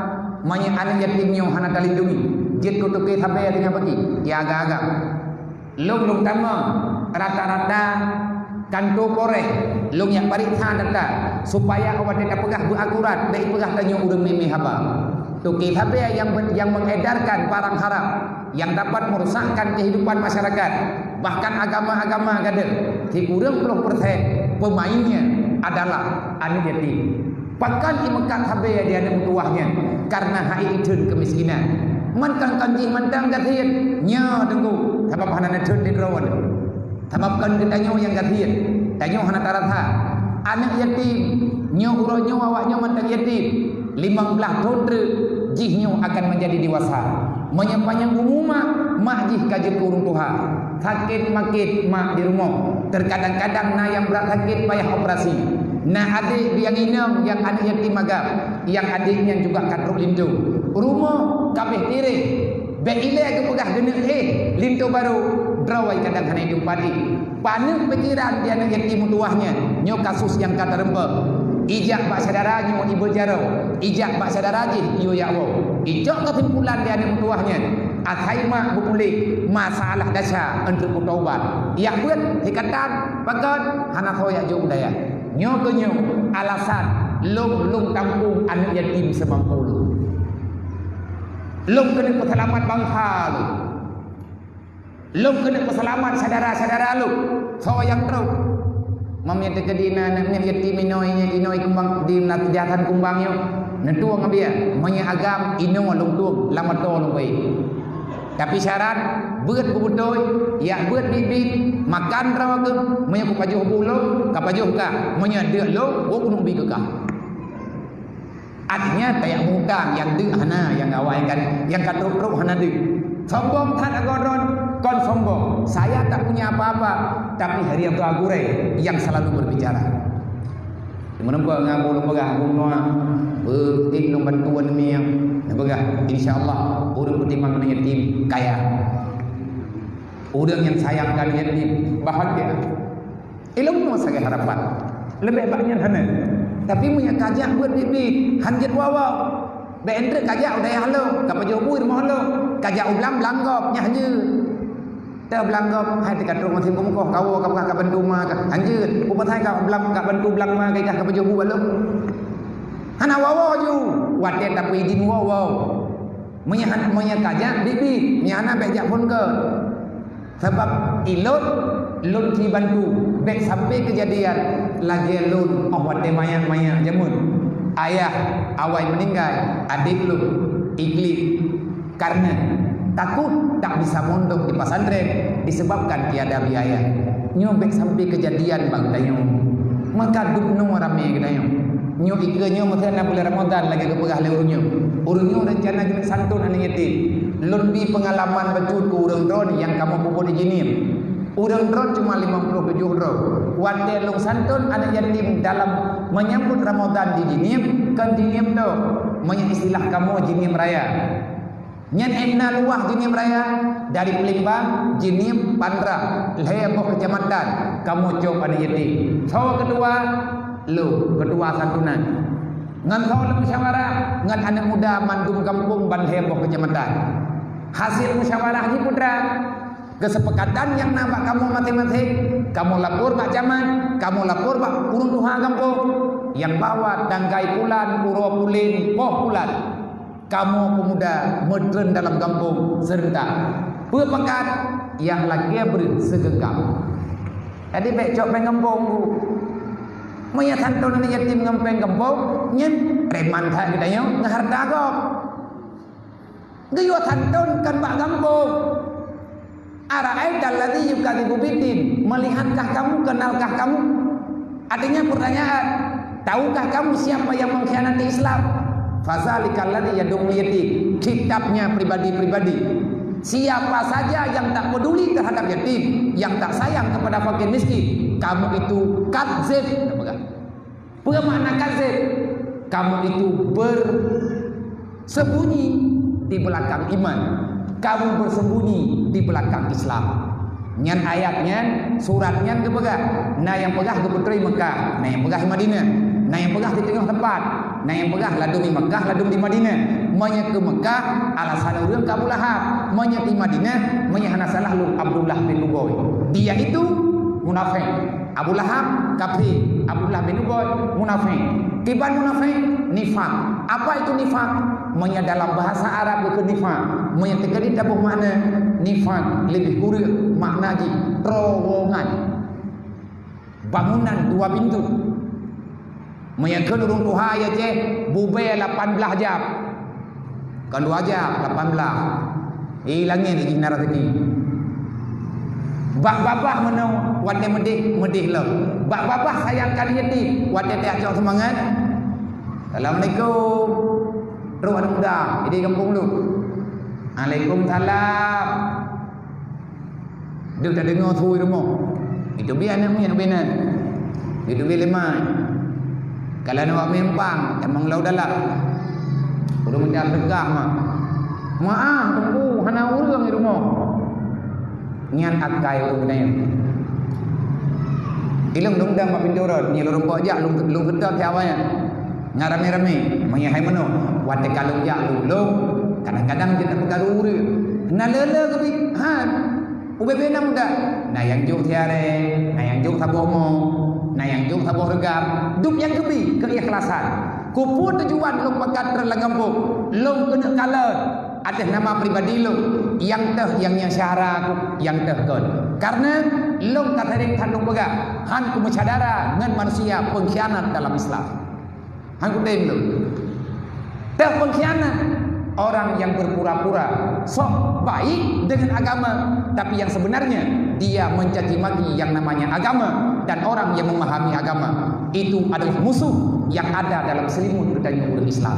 banyak anak yatimnya hana terlindungi jit kutuki sampai dengan pergi ya agak-agak lung tama rata-rata kanto koreh lung yang pariksa data supaya awak tidak pegah berakurat baik pegah tanya urang mimi haba tu kita yang mengedarkan barang haram yang dapat merusakkan kehidupan masyarakat bahkan agama-agama kada di urang 10% pemainnya adalah anak yatim bahkan imekat habe dia ada mutuahnya karena hai itu kemiskinan mantang kanji mantang gathien nya tunggu sebab hana netun di drawan sebabkan ketanyo yang gathien tanyo hana taratha anak yatim nyo uronyo awaknyo mantang yatim 15 tahun jihnya akan menjadi dewasa menyempanyang umumah mak jih kaji kurung Tuhan sakit makit mak di rumah terkadang-kadang na yang berat sakit payah operasi nah adik yang inam yang anak yatim agam yang adiknya juga katruk lindung rumah kabeh tirih beile ke pegah gena lintu baru drawai kadang hana hidup padi panik pikiran dia anak yatim tuahnya nyo kasus yang kata rembek ijak bak saudara nyo ibu jaro ijak bak saudara je yo yakwo ijak kesimpulan dia anak tuahnya athai mak bukulik masalah dasar untuk taubat ya buat hikatan pakat hana khoya jo daya nyo ke nyo alasan lung kampung anak yatim semampu lung kena keselamat bangsa lung kena keselamat saudara-saudara lu so yang teruk mamnya kedina namanya yatim inoi kumbang di melatihan kumbangnya netuang abia manya agam ino lung tuang lama to lung baik tapi syarat beut bubutoy ya beut bibit makan rawa ke manya ku pajuh bulo ka pajuh ka manya deuk lo wo kuno bi ke ka artinya kayak muka yang dek hana yang awal yang katruk hana dek sombong tak agoron kon sombong saya tak punya apa-apa tapi hari yang agure yang selalu berbicara menempa ngabul begah bunga bertik nom bantuan mi yang begah insyaallah urang pertimbangan yatim kaya urang yang sayangkan yatim bahagia ilmu sangat harapan lebih banyak hana tapi punya kajak buat bibi hanjat wawa be endre kajak udah halo kapa jobuir mo halo kajak ublang blanggop nya hanje te blanggop hai dekat rumah tim kumko kawo ka bantu ma ka hanjut upathai ka ublang ka bantu blang ma kai ka kapa jobu balo hana wawa ju wate tapi din wawa punya kajak bibi nya hana be jak pun ke sebab ilot lun ki bantu baik sampai kejadian lagi lun awat mayak jamun ayah awai meninggal adik lu iklik karena takut tak bisa mondok di pesantren disebabkan tiada biaya nyo baik sampai kejadian bang dayo maka dupno rame dayo nyo ikenya mesti na bulan Ramadan lagi ke pegah leurunyo Urangnya rencana gini santun anak yatim. Lebih pengalaman becut ke urang drone yang kamu pupuk di jinim. Urang drone cuma 57 ro. Wate long santun anak yatim dalam menyambut Ramadan di jinim. Kan jinim tu, banyak istilah kamu jinim raya. Nyan enna luah jinim raya dari Palembang, jinim Pandra, Leheboh kecamatan. Kamu coba anak yatim. So kedua, lu kedua santunan. Ngan kau le musyawarah, ngan anak muda mandum kampung Ban Leheboh kecamatan. Hasil musyawarah ni putra, kesepakatan yang nampak kamu matematik, kamu lapor mak camat, kamu lapor mak urung tuha kampung, yang bawa dangkai pulan, puro pulin, poh pulan. Kamu pemuda modern dalam kampung serentak berpekat yang lagi beri segenggam. Jadi becok pengampung Maya santun anak yatim ngampeng kampung nyen preman tak katanya ngaharta kok. Gayo santun kan bak kampung. Ara'aita alladzi yukadzibu biddin, melihatkah kamu, kenalkah kamu? Artinya pertanyaan, tahukah kamu siapa yang mengkhianati Islam? Fazalikal ladzi yad'u yatim, kitabnya pribadi-pribadi. Siapa saja yang tak peduli terhadap yatim, yang tak sayang kepada fakir miskin, kamu itu kadzib. Apa makna kadzib? Kamu itu bersembunyi di belakang iman. Kamu bersembunyi di belakang Islam. Nyan ayatnya, suratnya kepegah. Nah yang pegah ke Putri Mekah, nah yang pegah Madinah, nah yang pegah di tengah tempat, nah yang pegah ladum di Mekah, ladum di Madinah. Manya ke Mekah alasan urang Abu Lahab, manya di Madinah, manya hana salah lu Abdullah bin Ubay. Dia itu munafik. Abu Lahab kafir, Abdullah bin Ubay munafik. Kiban munafik nifak. Apa itu nifak? Manya dalam bahasa Arab itu nifak. Manya terkait dabuh makna nifak lebih kurang makna di terowongan. Bangunan dua pintu. Manya ke urung tuha ya je bube 18 jam. Kan 2 jam 18. Hilangnya di jinar rezeki. Bak babah menau wate medih lo. Bak babah sayangkan yatim, wate tiak jauh semangat. Assalamualaikum. Terus anak muda, jadi kampung lu. Waalaikumsalam. Dia tak dengar suara rumah. Itu biar anakmu yang benar. Itu biar lemah. Kalau nak mempang, emang lau dalam. Udah menjadi tegah mah. Maaf, tunggu, hana urang di rumah. Nyan akai urang ni. Ilung dongdang mak pindoran, ni lorong pojak lu gedap siapanya. Ngarame-rame, maya hai mano. Wate kalung jak lu. Kadang-kadang kita pergaru uri. Na lele ke bi? Han. UBB na muda. Na yang juk tiare, na yang juk sabomo, na yang juk saboh regam. Dup yang kebi keikhlasan. Kupun tujuan lu pakat terlanggampung. Lu kena kalah atas nama pribadi lu. Yang teh yang syara yang teh kon. Karena lu kata ring tandung pegah. Han ku mencadara dengan manusia pengkhianat dalam Islam. Han ku tem lu. Teh pengkhianat. Orang yang berpura-pura sok baik dengan agama, tapi yang sebenarnya dia mencaci maki yang namanya agama dan orang yang memahami agama. Itu adalah musuh yang ada dalam selimut budaya Islam.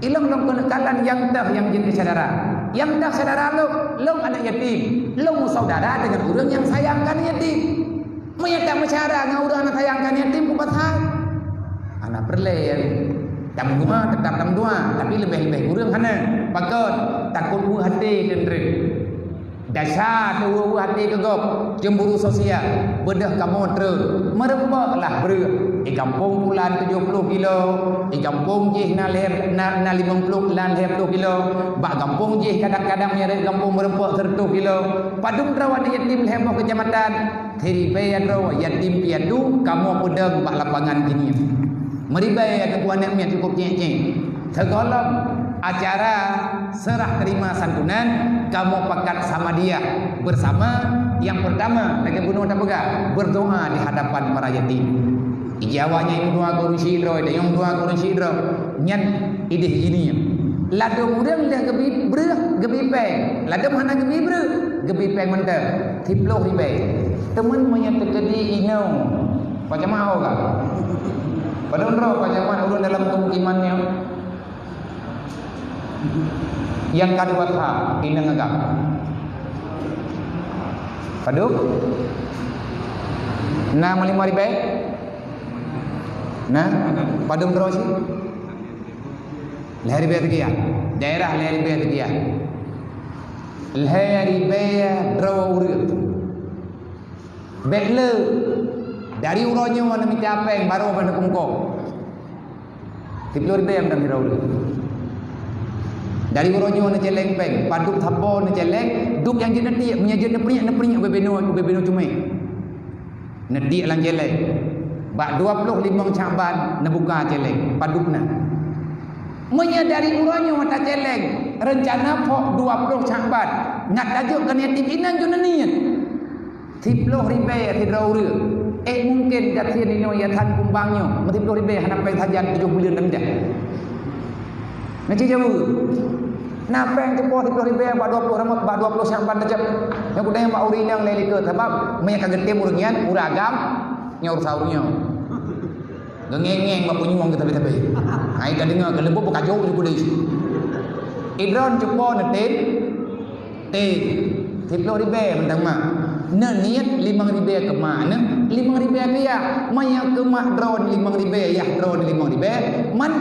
Ilang kenakalan yang dah yang jadi saudara, yang dah saudara lo anak yatim, lo saudara dengan orang yang sayangkan yatim. Menyata masyarakat ngau orang anak sayangkan yatim bukan hal. Anak perlen. Tam dua tetap tam dua, tapi lebih kurang hana. Pakot takut buah hati dendre. Dasar tu buah hati kegop, cemburu sosial. Bedah kamu terus merempaklah ber. Di kampung pulan 70 kilo, di kampung jih na 50 lan 70 kilo. Bak kampung jih kadang-kadang nyari kampung merempak 100 kilo. Padum rawan yatim Leheboh kecamatan. Thiri pe raw yatim piadu kamu pedang bak lapangan gini. Meribai ada buah neknya cukup ceng-ceng. Segala acara serah terima santunan kamu pakat sama dia bersama. Yang pertama lagi bunuh tak pegah berdoa di hadapan para yatim. Ijawanya yang dua guru sidro, yang dua guru sidro nyan ide gini. Ladum urang dah gebi breh gebi peng. Ladum hana gebi breh gebi peng mentah. Tiploh ribai. Teman menyatu kedi inau. Macam mau kah? Padahal roh pajaman urun dalam kemukimannya. Yang kedua tahap inang agak. Paduk. Nah, 5.000. Nah, padung terus. Lehari bayar dia. Daerah lehari bayar dia. Lehari bayar draw urut. Bekle dari uronya mana minta apa yang baru pada kungko. 10.000 yang dah draw urut. Dari uronya na celeng peng, paduk thapo na celeng, duk yang jenak dia menyajet na perinyak bebeno cumai. Na dia lang celeng. Bak 25 Syaban na buka celeng, paduk na. Menyadari uronya mata celeng, rencana pok 20 Syaban, nak tajuk kan yatim inan juna niat. 10.000 tidak urut. Mungkin jatian ini ya tan kumbangnya, 10.000 hendak peng sajan 7 bulan dah. Macam jauh. Napa yang cepo 10.000 bak 20 ramat bak 20 Syaban dah. Yang budaya bak urinang lele ke sebab meyak kagetem uringan uragam nyaur saurnya. Gengeng bak punyuang kita bete-bete. Ai ka dengar ke lembu buka jauh juga deui. Idron cepo neten te 10.000 mentang mak. Na niat 5.000 ke mana? 5.000 ke ya. Maya ke mak drone 5.000 ya drone 5.000. Man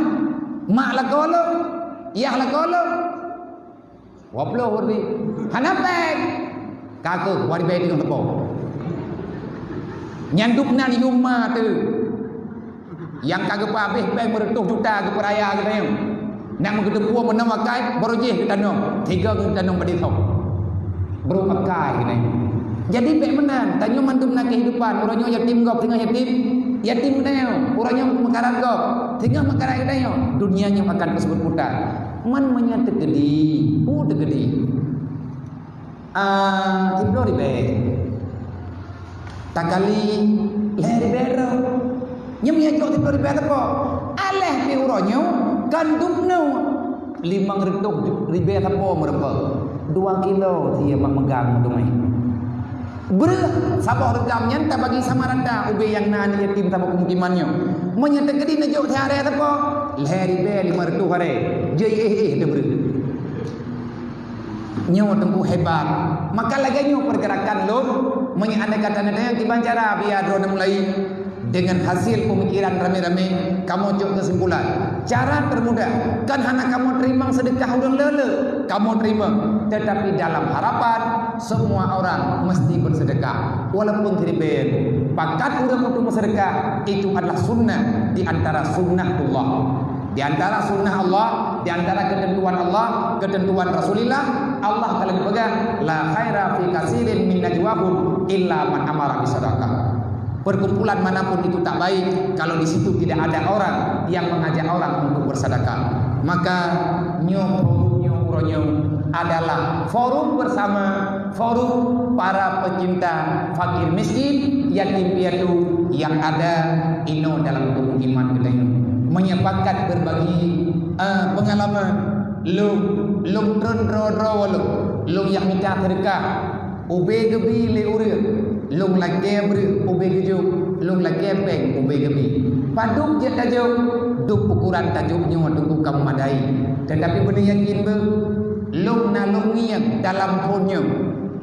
mak la kolo. Ya la kolo. Waplo hurdi. Hanapek. Kaku wari be dengan tepo. Nyanduk nan yuma tu. Yang kagak habis bang meretuh juta ke peraya ke tayang. Nak mengedepu menang makai borojeh ke tanong. 3 ke tanong pada thau. Bro pakai ni. Jadi baik menan, tanya mantum nak kehidupan, orangnya yatim gop tengah yatim neo, orangnya makaran gop, tengah makaran neo, dunianya akan terus berputar. Man menyata gedi, tegedi. Hiblo ribe. Takali leh bero. Nyemnya jok hiblo ribe apa? Aleh pe orangnya kandung neo 500 ribe apa mereka? 2 kilo dia memegang dumai. Sabah regamnya tak bagi sama randa ube yang nan yatim sama pemukimannya menyatakan gedi najuk tiare apa lehari be 500 hare je de ber nyo tempuh hebat maka laganya pergerakan lo menyatakan kata-kata yang dibancara biar drone mulai dengan hasil pemikiran rame-rame kamu cok kesimpulan cara termudah kan hanya kamu terima sedekah udang lele kamu terima tetapi dalam harapan semua orang mesti bersedekah walaupun tidak pakat udah untuk bersedekah itu adalah sunnah di antara sunnah Allah di antara sunnah Allah di antara ketentuan Allah ketentuan Rasulullah Allah kalau dipegang la khaira fi katsirin min najwahum illa man amara bisadaqah. Perkumpulan manapun itu tak baik kalau di situ tidak ada orang yang mengajak orang untuk bersedekah. Maka nyo adalah forum bersama, forum para pecinta fakir miskin, yatim piatu yang ada ino dalam pemukiman kita ini. Menyepakkan berbagi pengalaman. Lum tron lum yang minta sedekah. Ube gebi le urut. Lung lagi ber ube gejuk, lung lagi peng ube gebi. Paduk je tajuk, duk ukuran tajuknya tunggu kamu madai. Tetapi benar yakin ber, lung na lung niat dalam punnya.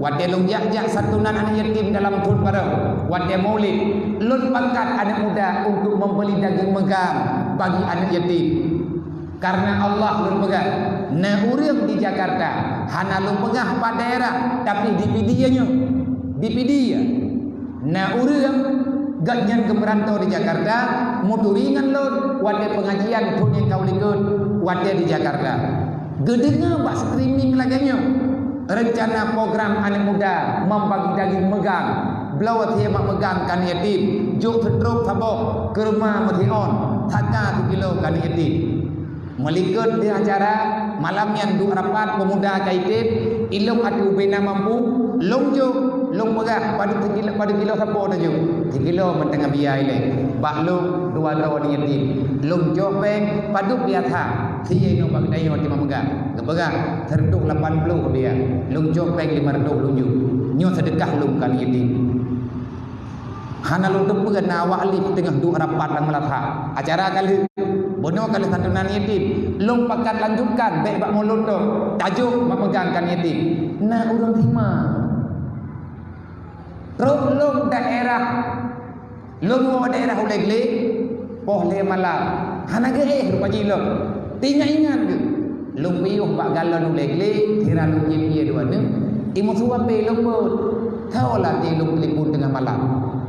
Wate lung jak santunan anak yatim dalam pun pada. Wate maulid, lun pangkat anak muda untuk membeli daging megang bagi anak yatim. Karena Allah lun pegang. Na urang di Jakarta, hana lun pegah pada daerah, tapi di pidianya. Dipidia. Nah urang ganyan ke merantau di Jakarta, motoringan lo, wade pengajian pun yang kau likut, wade di Jakarta. Gedenya bak streaming laganya. Rencana program anak muda membagi daging megang, belawat dia mak megang kan yatim, juk teruk sabok ke rumah metion, taka 3 kilo kan yatim. Melikut di acara malam yang duk rapat pemuda kaitin, ilung atu bina mampu, long pegah pada kilo sapo dah jauh 3 kilo mentengah biaya ile bak long 2 draw ni yatim long jopeng paduk biasa siye no bag dayo ti mamega gebega terduk 80 dia long jopeng 500 long ju nyo sedekah long kan yatim hana long tu pegah na wali tengah duk rapat dan melatha acara kali Bono kali santunan yatim. Long pakat lanjutkan baik bak mulut tu. Tajuk memegangkan yatim. Nah urang terima. Long daerah. Long daerah uleg-leg. Poh le malam. Hanaga rupaji long. Tinggal ingat ke? Long piyuh bak galon uleg-leg. Kira long ye dua ne. Imu suape long bot. Taulah ti long telefon tengah malam.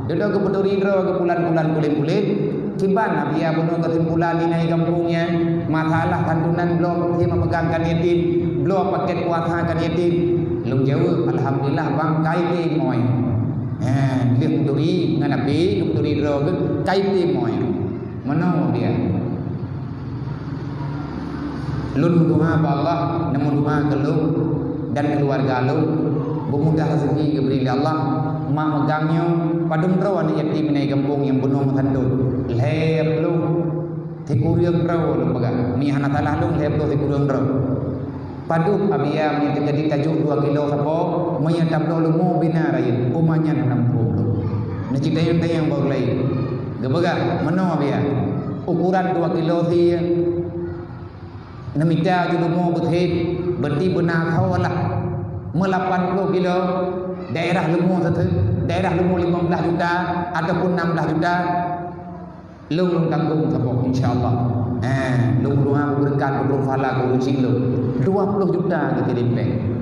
Duduk ke peduri dro ke bulan-bulan kulit-kulit. Kiban biar bunuh kesimpulan di naik kampungnya. Masalah santunan belum dia memegangkan yatim, belum paket kuasakan yatim. Belum jauh, alhamdulillah bang kai moy. Dia peduri dengan nabi, peduri dro ke kai moy. Mana dia? Lun doa Allah, namun doa ke lu dan keluarga lu. Bermudah rezeki keberi Allah. Mak megangnya padum raw anak yatim naik kampung yang bunuh matandul. Lep lu tikuriang raw lu baga. Mi hana talah lu lep lu tikuriang raw. Padu abia mi terjadi tajuk 2 kilo sapo, maya tablo lu mo bina raya. Umanya 60 lu. Ni citayang baru lain. Gebaga mano abia. Ukuran 2 kilo si namita ju mo bethit berti benar khawalah. 80 kilo daerah lumu satu, daerah lumu 15 juta ataupun 16 juta, lung tanggung sabok insyaallah. Lung doa berkat berfala ke ucing lu 20 juta kita dimpeng.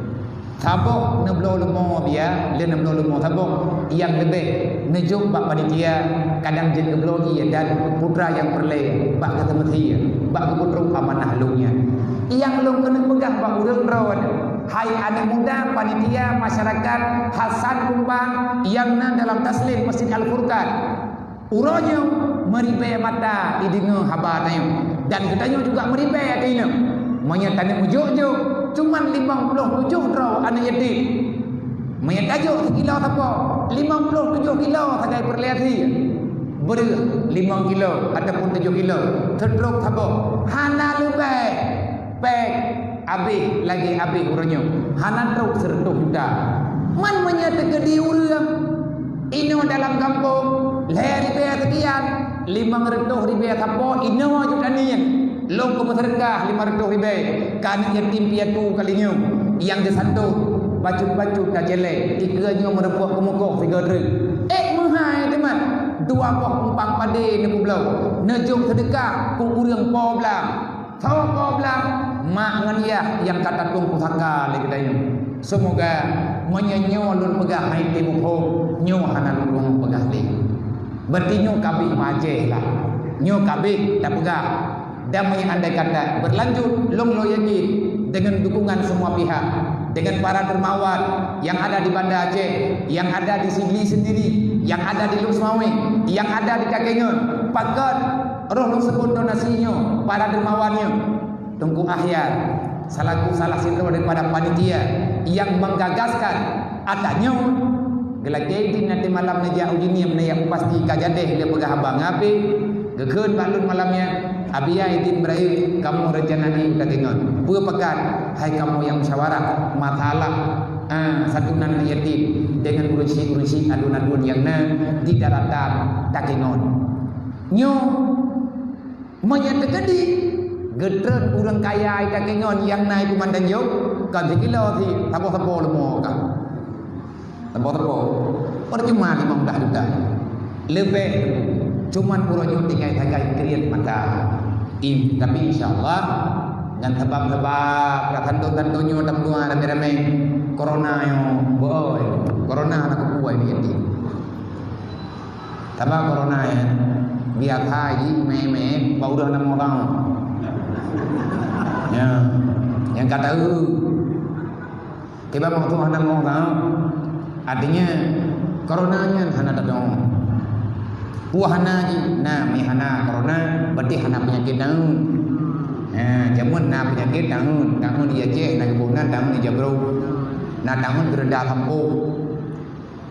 Sabok neblo lumu dia, le neblo lumu sabok yang lebih nejuk bak panitia kadang jen geblo dia dan putra yang perle bak ketemu dia, bak putra amanah lungnya. Yang lung kena pegang bak urang rawan. Hai anak muda panitia masyarakat Hasan Kumbang yang dalam taslim Masjid Al-Furqan. Uronya meribe mata idinge haba tayo. Dan katanya juga meribe tayo. Menyatane ujuk-ujuk cuman 57 draw anak yatim. Menyatajuk sekilo apa? 57 kilo sagai perlihatsi. Ber 5 kilo ataupun 7 kilo. Terdrok sabo. Hana lebih. Pek habis lagi habis urangnya. Hana truk 100 juta. Man menyatakan di urang. Ino dalam kampung leher ribu sekian 500 ribu apa ino juta ni. Long ke sedekah 500 ribu. Kan yatim piatu kalinya yang disantuh baju-baju dah jelek. Ikanya merepuk ke muka figure drink. Mahal teman. 2 empang pade ni pulau. Nejung sedekah ku urang po belang. Tahu po belang mak ngan ya yang kata tung pusaka lagi tanya. Semoga menyenyo lun pegah hai timu ho nyo hanan lun pegah li. Berarti nyo kabih majeh lah. Nyo kabih tak pegah. Dan andai kata berlanjut long lo yakin dengan dukungan semua pihak, dengan para dermawan yang ada di Banda Aceh, yang ada di Sigli sendiri, yang ada di Luk Semawi, yang ada di Kakengon, pakat roh lu sebut donasinya para dermawannya. Tunggu akhir salah satu daripada panitia yang menggagaskan adanya gelak nanti malam naja ujini menaya pasti kajadeh dia pegah abang api gekeun balun malamnya abia idin berakhir kamu rencana ni Kakengon pua pekat hai kamu yang musyawarah masalah santunan yatim dengan urusi adun-adun yang di daratan Kakengon nyo menyatakan di gedren urang kaya Kakengon yang naik kumandang jauh kan sekilo si tapo-tapo lemo kan tapo-tapo percuma 15 juta lebih cuman urangnya tinggal tagai kriat mata tapi insyaallah dengan sebab-sebab tantu-tantunya tamdua rame-rame corona yo boy corona nak kuai ni ini tambah corona ya biar haji meme bau dah nama orang ya yang kata tiba mau tuh nama orang artinya coronanya hana datang buah hana nah mi hana corona berarti hana penyakit daun jamun na penyakit daun dia cek na kebunan daun di jabro na daun gerda tampu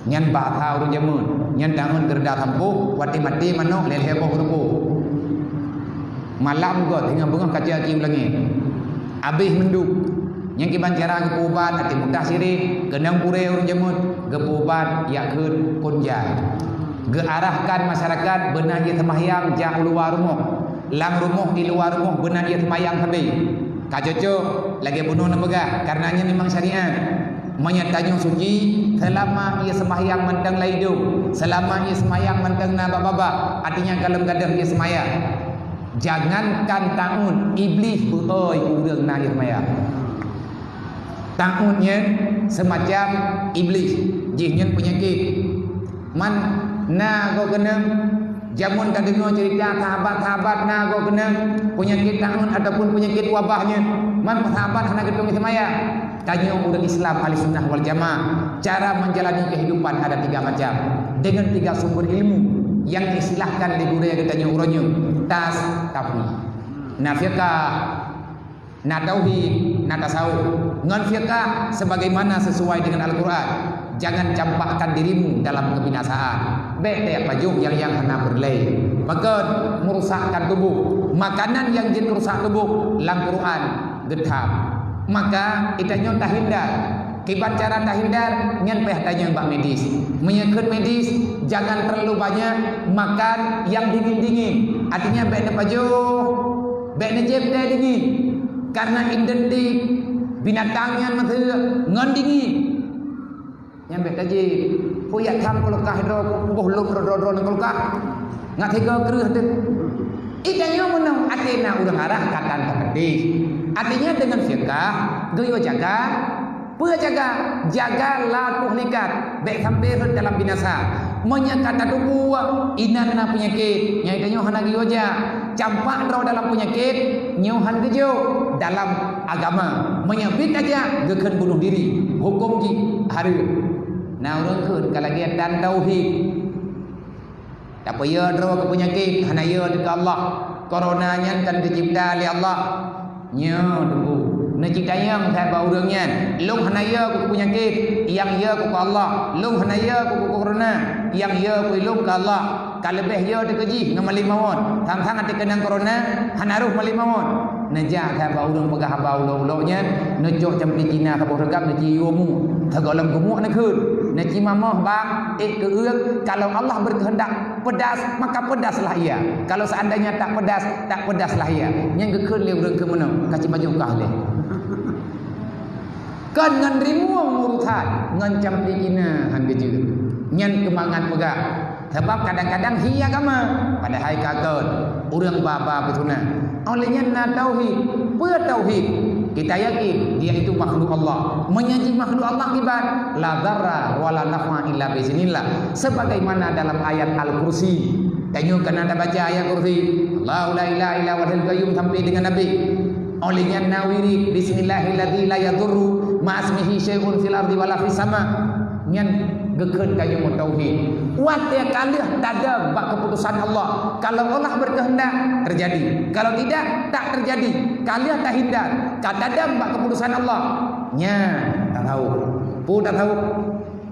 nyan bahasa urang jamun nyan daun gerda tampu mati manok leleh boh rupu malam go tinggal bunga kaca kim lagi habis menduk yang kiban cara kepuban nanti mudah siri gendang pure urang jamun kepuban yakeun punjai gearahkan masyarakat benahi sembahyang jah luar rumah lang rumah di luar rumah benar dia semayang habis. Kacocok lagi bunuh nak begah karenanya memang syariat. Menyatanya suci selama ia sembahyang mentang laidu, selama ia sembahyang mentang na baba, artinya kalau gadah ia sembahyang. Jangankan tahun iblis beoi urang na ia sembahyang. Tahunnya semacam iblis, jinnya penyakit. Man na go kena jamun kan dengar cerita sahabat-sahabat na go kena penyakit tahun ataupun penyakit wabahnya. Man sahabat hendak ketemu sembahyang. Tanya orang Islam ahli sunnah wal jamaah, cara menjalani kehidupan ada 3 macam dengan 3 sumber ilmu yang disilahkan di budaya katanya orangnya tas tauhid, na fiqah, na tauhid, na tasawuf. Ngan fiqah sebagaimana sesuai dengan Al-Quran. Jangan campakkan dirimu dalam kebinasaan. Bete pajuk yang hendak berlay. Maka merusakkan tubuh. Makanan yang jin merusak tubuh. Lang Quran gedham. Maka itanya tahindar. Kibat cara tahindar nyan peh tanya mbak medis. Menyekut medis jangan terlalu banyak makan yang dingin-dingin. Artinya bek pajuk, bek jeb dingin. Karena identik binatangnya mati ngon dingin. Yang bek taji, puyak tham kolokah hidro boh luk rodro kolokah. Ngat tiga keruh tu. Itanya menang atina udah arah katan tadi. Artinya dengan fiqah goyo jaga, jaga la tuhlikat, baik sampai dalam binasa. Menyakata tubuh inanna penyakit, nya itanya hana goyo ja. Campak ro dalam penyakit, nyuhan gejo dalam agama. Menyebut aja gekeun bunuh diri. Hukum ji hari. Nah urang keun kalagian dan tauhid. Tak payah ro ke penyakit, hana ya dekat Allah. Corona nya kan dicipta oleh Allah. Nya tunggu. Nak ciptanya saya bawa urangnya. Long hana ya ku penyakit, yang ya ku Allah. Long hana ya ku corona, yang ya ku long ke Allah. Kalebeh ya dekeji ngamali mawon. Tang-tang ate kenang corona, hana ruh mali mawon. Najak saya bawa urang pegah haba ulo-ulonya, nejok campi Cina ka borgam neji yomu. Thagolem gemuk nak keun. Neji mamah bang ke eur kalau Allah berkehendak pedas maka pedaslah ia. Kalau seandainya tak pedaslah ia. Yang keun le urang ke mana? Kaci baju kah le. Kan ngan rimu urusan ngan campi Cina han geje. Nyan kemangan pegah. Sebab kadang-kadang hiya agama padahal kagak urang baba betuna. Olehnya na tauhid, bertauhid. Kita yakin dia itu makhluk Allah. Menyaji makhluk Allah kibat la darra wala naf'a illa biiznillah. Sebagaimana dalam ayat Al-Kursi. Tanya kan anda baca ayat Kursi. Allahu la ilaha illa huwal qayyum sampai dengan Nabi. Olehnya nawiri bismillahilladzi la yadurru ma'asmihi syai'un fil ardi wala fis sama. Nyan gekeun kayu tauhid. Wat ya kalih tada bak keputusan Allah. Kalau Allah berkehendak terjadi. Kalau tidak tak terjadi. Kalih tak hindar. Kadang bak keputusan Allah. Nya tak tahu. Pu tak tahu.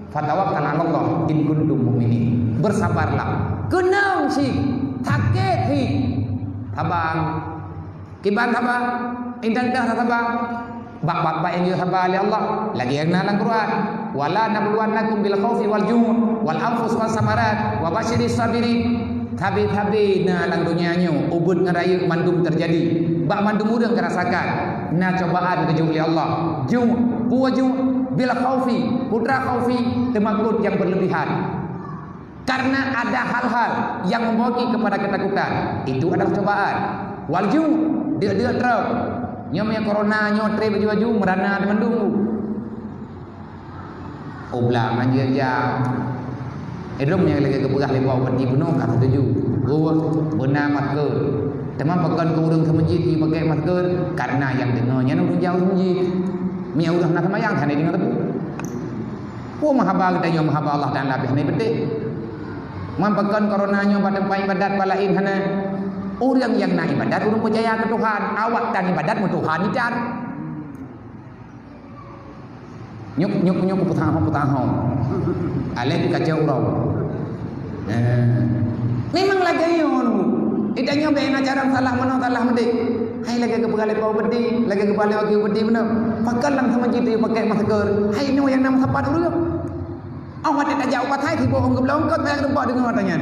Fatawakkal 'ala Allah in kuntum mu'minin. Bersabarlah. Kenang si sakit hi. Tabang. Kiban tabang. Indah dah tabang. Bak-bak yang dihabari Allah lagi yang dalam Quran wala nabluwannakum bil khaufi wal ju' wal anfus was samarat wa basyiris sabirin. Tabi-tabi na lang dunianya ubud ngeraya mandum terjadi bak mandum urang kerasakan na cobaan keju oleh Allah ju' bil khaufi putra khaufi temakut yang berlebihan karena ada hal-hal yang membawa kepada ketakutan itu adalah cobaan wal ju' dia teruk nyamnya corona nyotre baju-baju merana mendung. Oblah manja jam. Edom yang lagi kepegah lepau pergi penuh kat tuju. Gua benar masker. Teman pekan ke urang ke masjid pakai masker karena yang dengarnya nak jauh masjid. Mia urang nak sembahyang sana dengar tu. Pu mahaba kita nyom mahaba Allah Taala habis ni betik. Man pekan corona nyo pada tempat ibadat palain sana. Orang yang nak ibadat, orang percaya ke Tuhan. Awak dan ibadat mu Tuhan ni kan. Nyuk putang-putang. Alek kacau orang. Memang lagi yon. Idanya beina cara salah mana salah mendik. Hai lagi ke pegale pau bedi, lagi ke pale wagi bedi benar. Pakai lang sama jitu pakai masker. Hai no yang nama sapat urang. Awak tak jauh patai ti bohong ke belong kot bayang tempat dengan matanya.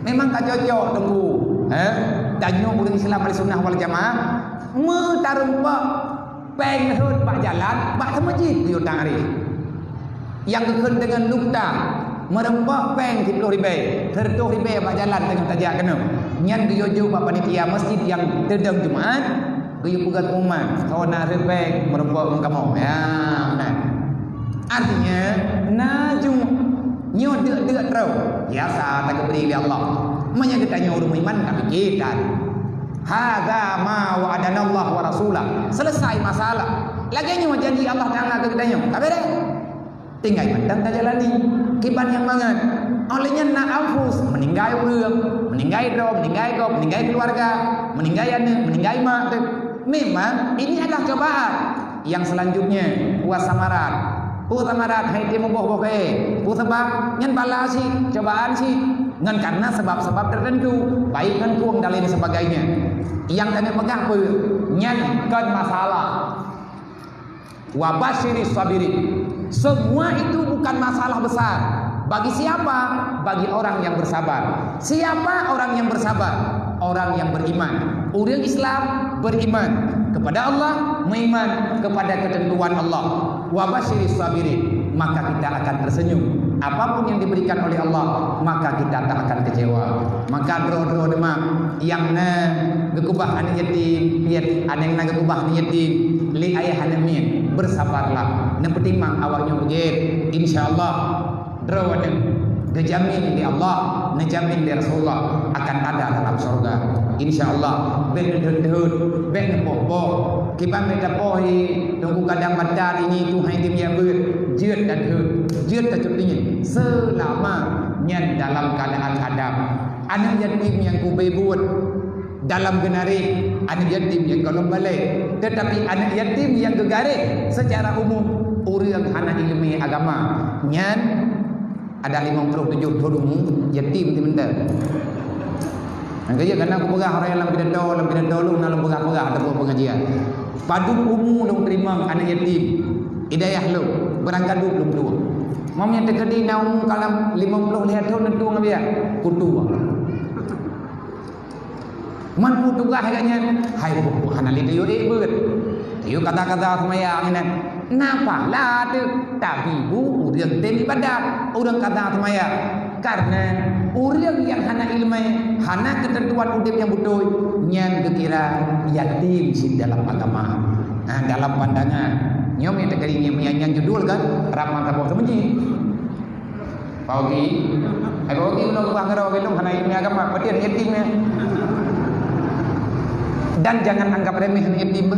Memang tak cocok tunggu. Tanya orang Islam Ahlussunnah wal Jamaah tarumpak peng hut pak jalan pak masjid di utang hari yang kekun dengan lukta merempak peng 10 ribu 30 ribu pak jalan dengan tajak kena nyan gejojo pak panitia masjid yang terdang Jumaat gejo pegat umat kawana repeng merempak kamu ya nah artinya najum nyo dek terus biasa tak beri oleh Allah makanya kita nyo orang iman tak fikirkan hadza ma wa'adana Allah wa rasulah selesai masalah lagi nyo janji Allah Taala ke kita nyo tak beda tinggal pandang tak jalani kiban yang mangat olehnya nak afus meninggai urang meninggai dom meninggai kop meninggai keluarga meninggai anak meninggai mak memang ini adalah cobaan yang selanjutnya puas samarat hai dia memboh pu sebab ngan bala si cobaan si ngan karena sebab-sebab tertentu baik ngan kuang dan lain sebagainya yang kami pegang pun nyan kan masalah wa basyiris sabirin semua itu bukan masalah besar bagi siapa bagi orang yang bersabar siapa orang yang bersabar orang yang beriman orang Islam beriman kepada Allah beriman kepada ketentuan Allah wa basyiris sabirin maka kita akan tersenyum apapun yang diberikan oleh Allah maka kita tak akan kecewa maka dro demak yang na gekubah anak yatim piat aneng na gekubah anak yatim li ayah hanamin bersabarlah nepetimang awaknya begit insyaallah dro wadeng gejamin di Allah nejamin di Rasulullah akan ada dalam surga insyaallah ben dehut ben popo kiban beda pohi tunggu kadang madar ini Tuhan tim yang ber jeut dan jeut kecutinya selama nyan dalam keadaan adab anak yatim yang kubebut dalam genari anak yatim yang kolom balik tetapi anak yatim yang gegarik secara umum urang anak ilmu agama nyan ada 57 turun yatim di benda. Angkanya karena aku pegah orang yang dalam pidato lu dalam pegah ada pengajian. Padu umum lu terima anak yatim. Hidayah lu berangkat 22. Mamnya terkedi naum kalam 50 lihat tahun nentu ngabia kutu. Man kutu gah agaknya hai buku hanali dia beut. Dia kata-kata semaya ini. Napa lah tu tapi bu urang tem ibadat urang kata semaya karena urang yang hana ilmu hana ketentuan udip yang betul nyan kekira yatim di dalam agama dalam pandangan nyom yang tegari yang judul kan ramah kapok semenji pagi ulang bangaro gelung hana ilmu agama padian yatimnya dan jangan anggap remeh yatim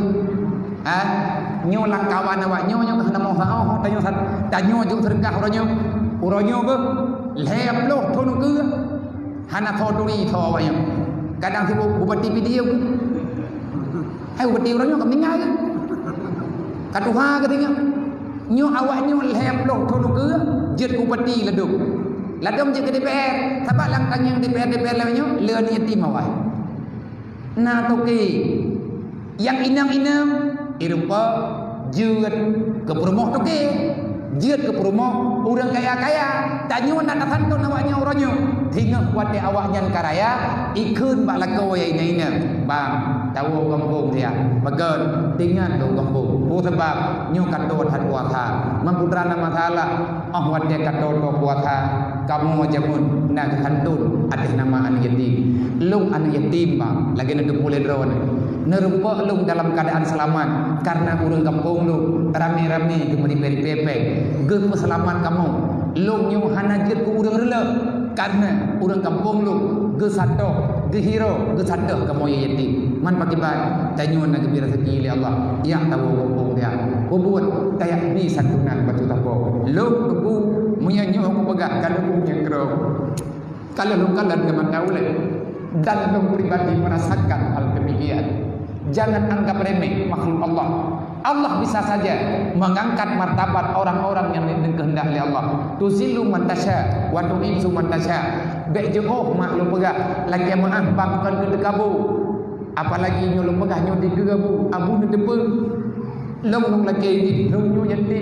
nyo lang kawan awak nyo kena mau hao tanyo juk sergah uronyo ke lep loh thonu ke hana thoduri tho awak nyo kadang si bupati video ke hai bupati uronyo ke mingai ke katuha ke tinggal nyo awak nyo lep loh thonu ke jet bupati ladum jet ke DPR sebab langkang yang DPR lawan nyo leun yatim awak na toki yang inang-inang irupa jeut ke perumoh tu ke jeut ke perumoh orang kaya-kaya tanyo nak datang awaknya orangnya hingga kuat dia awaknya karaya ikun bak lakoy ini bang tahu kampung dia bagan tinggal tu kampung bu sebab nyu kadot hat puasa memputra nama salah ahwat dia kadot puasa kamu jamun nak hantun ada nama anak yatim lung anak yatim bang lagi nak boleh drone nerupa lung dalam keadaan selamat karena urang kampung lu rame-rame gemeri peri-pepek ge selamat kamu lung nyu hana jet ku urang rela karena urang kampung lu ge sato ge hero ge sato kamu yatim man pakai bat tanyo na gebira rezeki oleh Allah yang tahu kampung dia ku buat kayak ni santunan batu tapo lung ku menyanyi aku pegang kalau punya kerok kalau lu kalan dengan daule dan lu pribadi merasakan hal demikian. Jangan anggap remeh makhluk Allah. Allah bisa saja mengangkat martabat orang-orang yang dikehendaki oleh Allah. Tuzillu man tasya wa tu'izzu man tasya. Bek jeuh makhluk pegah lagi maaf bangkan ke dekabu. Apalagi nyo pegah nyo di gegabu abu ni depe. Long lagi ni long nyo yanti.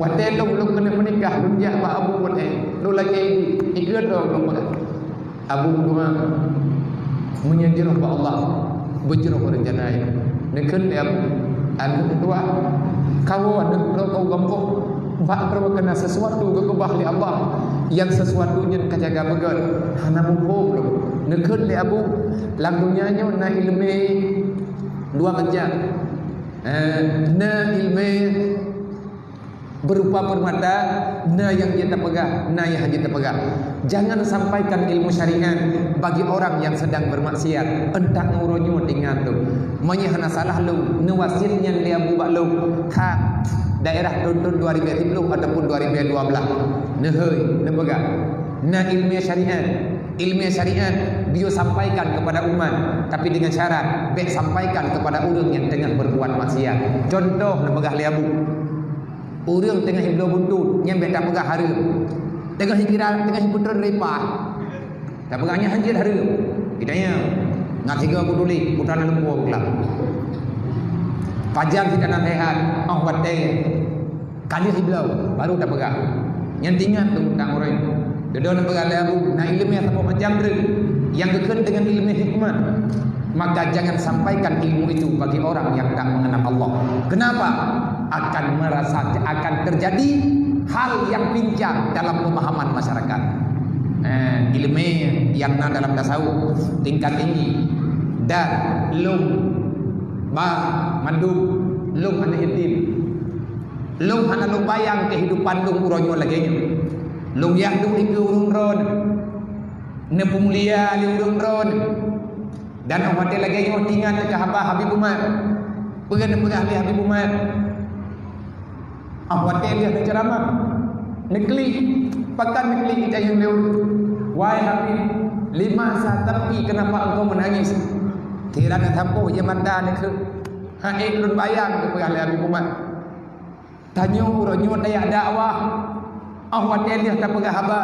Wate long kena menikah long ja ba abu wate. Long lagi ni ikut long pegah. Abu dua menyejerah ba Allah berjerah rencana nekeun ya anu dua kau anu kau gampung Pak perkena sesuatu kekebah li Allah yang sesuatunya kajaga begal hana mumpung nekeun li abu lagunya na ilmu dua kerja na ilmu berupa permata na yang kita pegang na yang kita pegang. Jangan sampaikan ilmu syariat bagi orang yang sedang bermaksiat entak nguronyo dengan tu menyahana salah lu nuwasitnya dia buat lu ha daerah tuntun 2010 ataupun 2012 nehoi nepegang na ilmu syariat dia sampaikan kepada umat tapi dengan syarat baik sampaikan kepada orang yang tengah berbuat maksiat. Contoh nepegah liabu orang tengah hidup buntut yang tak pegah hari tengah hikira tengah hiburan repah tak pegahnya hanjir hari kitanya ngasiga kuduli putra lempur kelak pajang kita nak sehat awat teh kali hiblau baru tak pegah yang tinggal tu tak orang dedon pegah lagu na ilmu yang apa macam yang kekun dengan ilmu hikmah maka jangan sampaikan ilmu itu bagi orang yang tak mengenal Allah. Kenapa? Akan terjadi hal yang pincang dalam pemahaman masyarakat. Ilmu yang dalam tasawuf tingkat tinggi dan lum ba mandum lum hana yatim lum hana lum bayang kehidupan lum uronyo lagi lum yang du ke urung ron ne pumulia li urung ron dan awak lagi yang tinggal ke Habib Umar pegah li Habib Umar awak lihat ceramah nekli pakan nekli kita yang leu wahai Habib lima saat tapi kenapa engkau menangis kirana tampo ye manda ni ke ha ilun bayang ke pegah li Habib Umar tanya uronyo daya dakwah awak lihat tak pegah haba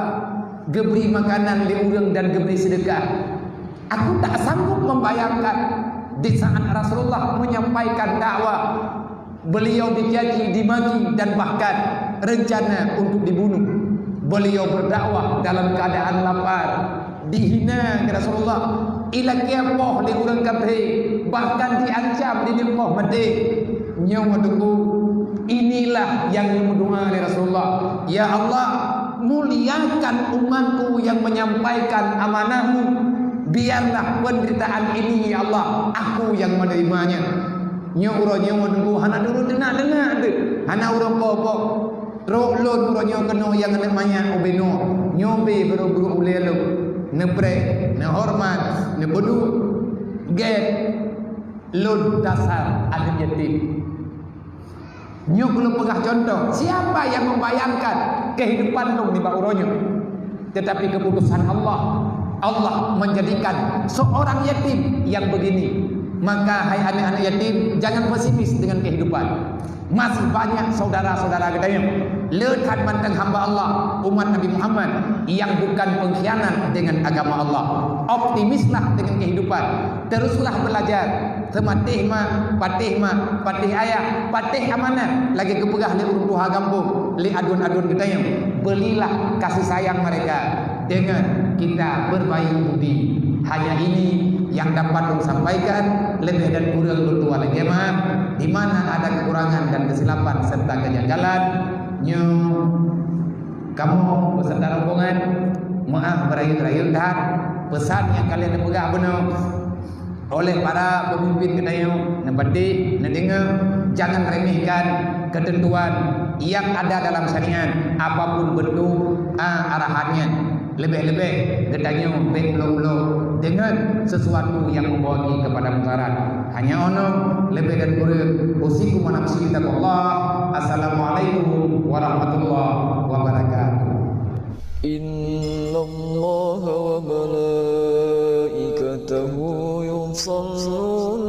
geberi makanan li urang dan geberi sedekah. Aku tak sanggup membayangkan di saat Rasulullah menyampaikan dakwah beliau dicaci, dimaki dan bahkan rencana untuk dibunuh. Beliau berdakwah dalam keadaan lapar, dihina Rasulullah, ila kiapoh li urang kafir, bahkan diancam dinimpoh mati. Nyawa tunggu inilah yang mendoa oleh Rasulullah, ya Allah muliakan umatku yang menyampaikan amanahmu. Biarlah penderitaan ini ya Allah aku yang menerimanya. Nyo uronyo menunggu hana dulu dengar tu hana urang pokok ro lon uronyo keno yang namanya obeno nyobe bero-bero ulelo nepre ne hormat ne bodu get lon dasar ada yatim. Nyo belum pegah contoh siapa yang membayangkan kehidupan dong di bawah uronyo tetapi keputusan Allah menjadikan seorang yatim yang begini. Maka hai anak-anak yatim jangan pesimis dengan kehidupan. Masih banyak saudara-saudara kita yang lekat manteng hamba Allah umat Nabi Muhammad yang bukan pengkhianat dengan agama Allah. Optimislah dengan kehidupan. Teruslah belajar. Tematih patih ayah, patih amanah. Lagi kepegah li urung tuha kampung, li adun-adun kita yang belilah kasih sayang mereka dengan kita berbaik budi. Hanya ini yang dapat disampaikan lebih dan kurang bertua lagi maaf di mana ada kekurangan dan kesilapan serta kejanggalan kamu beserta rombongan maaf berayu-rayu dan pesan yang kalian pegang benar oleh para pemimpin kita yang nepati nedengar jangan remehkan ketentuan yang ada dalam syariat apapun bentuk arahannya. Lebih-lebih gedanya belum dengan sesuatu yang membawa kepada mudarat. Hanya ono lebih dan kurang usikum wa nafsi taqullah. Assalamualaikum warahmatullahi wabarakatuh. Innallaha wa malaikatahu yusalluna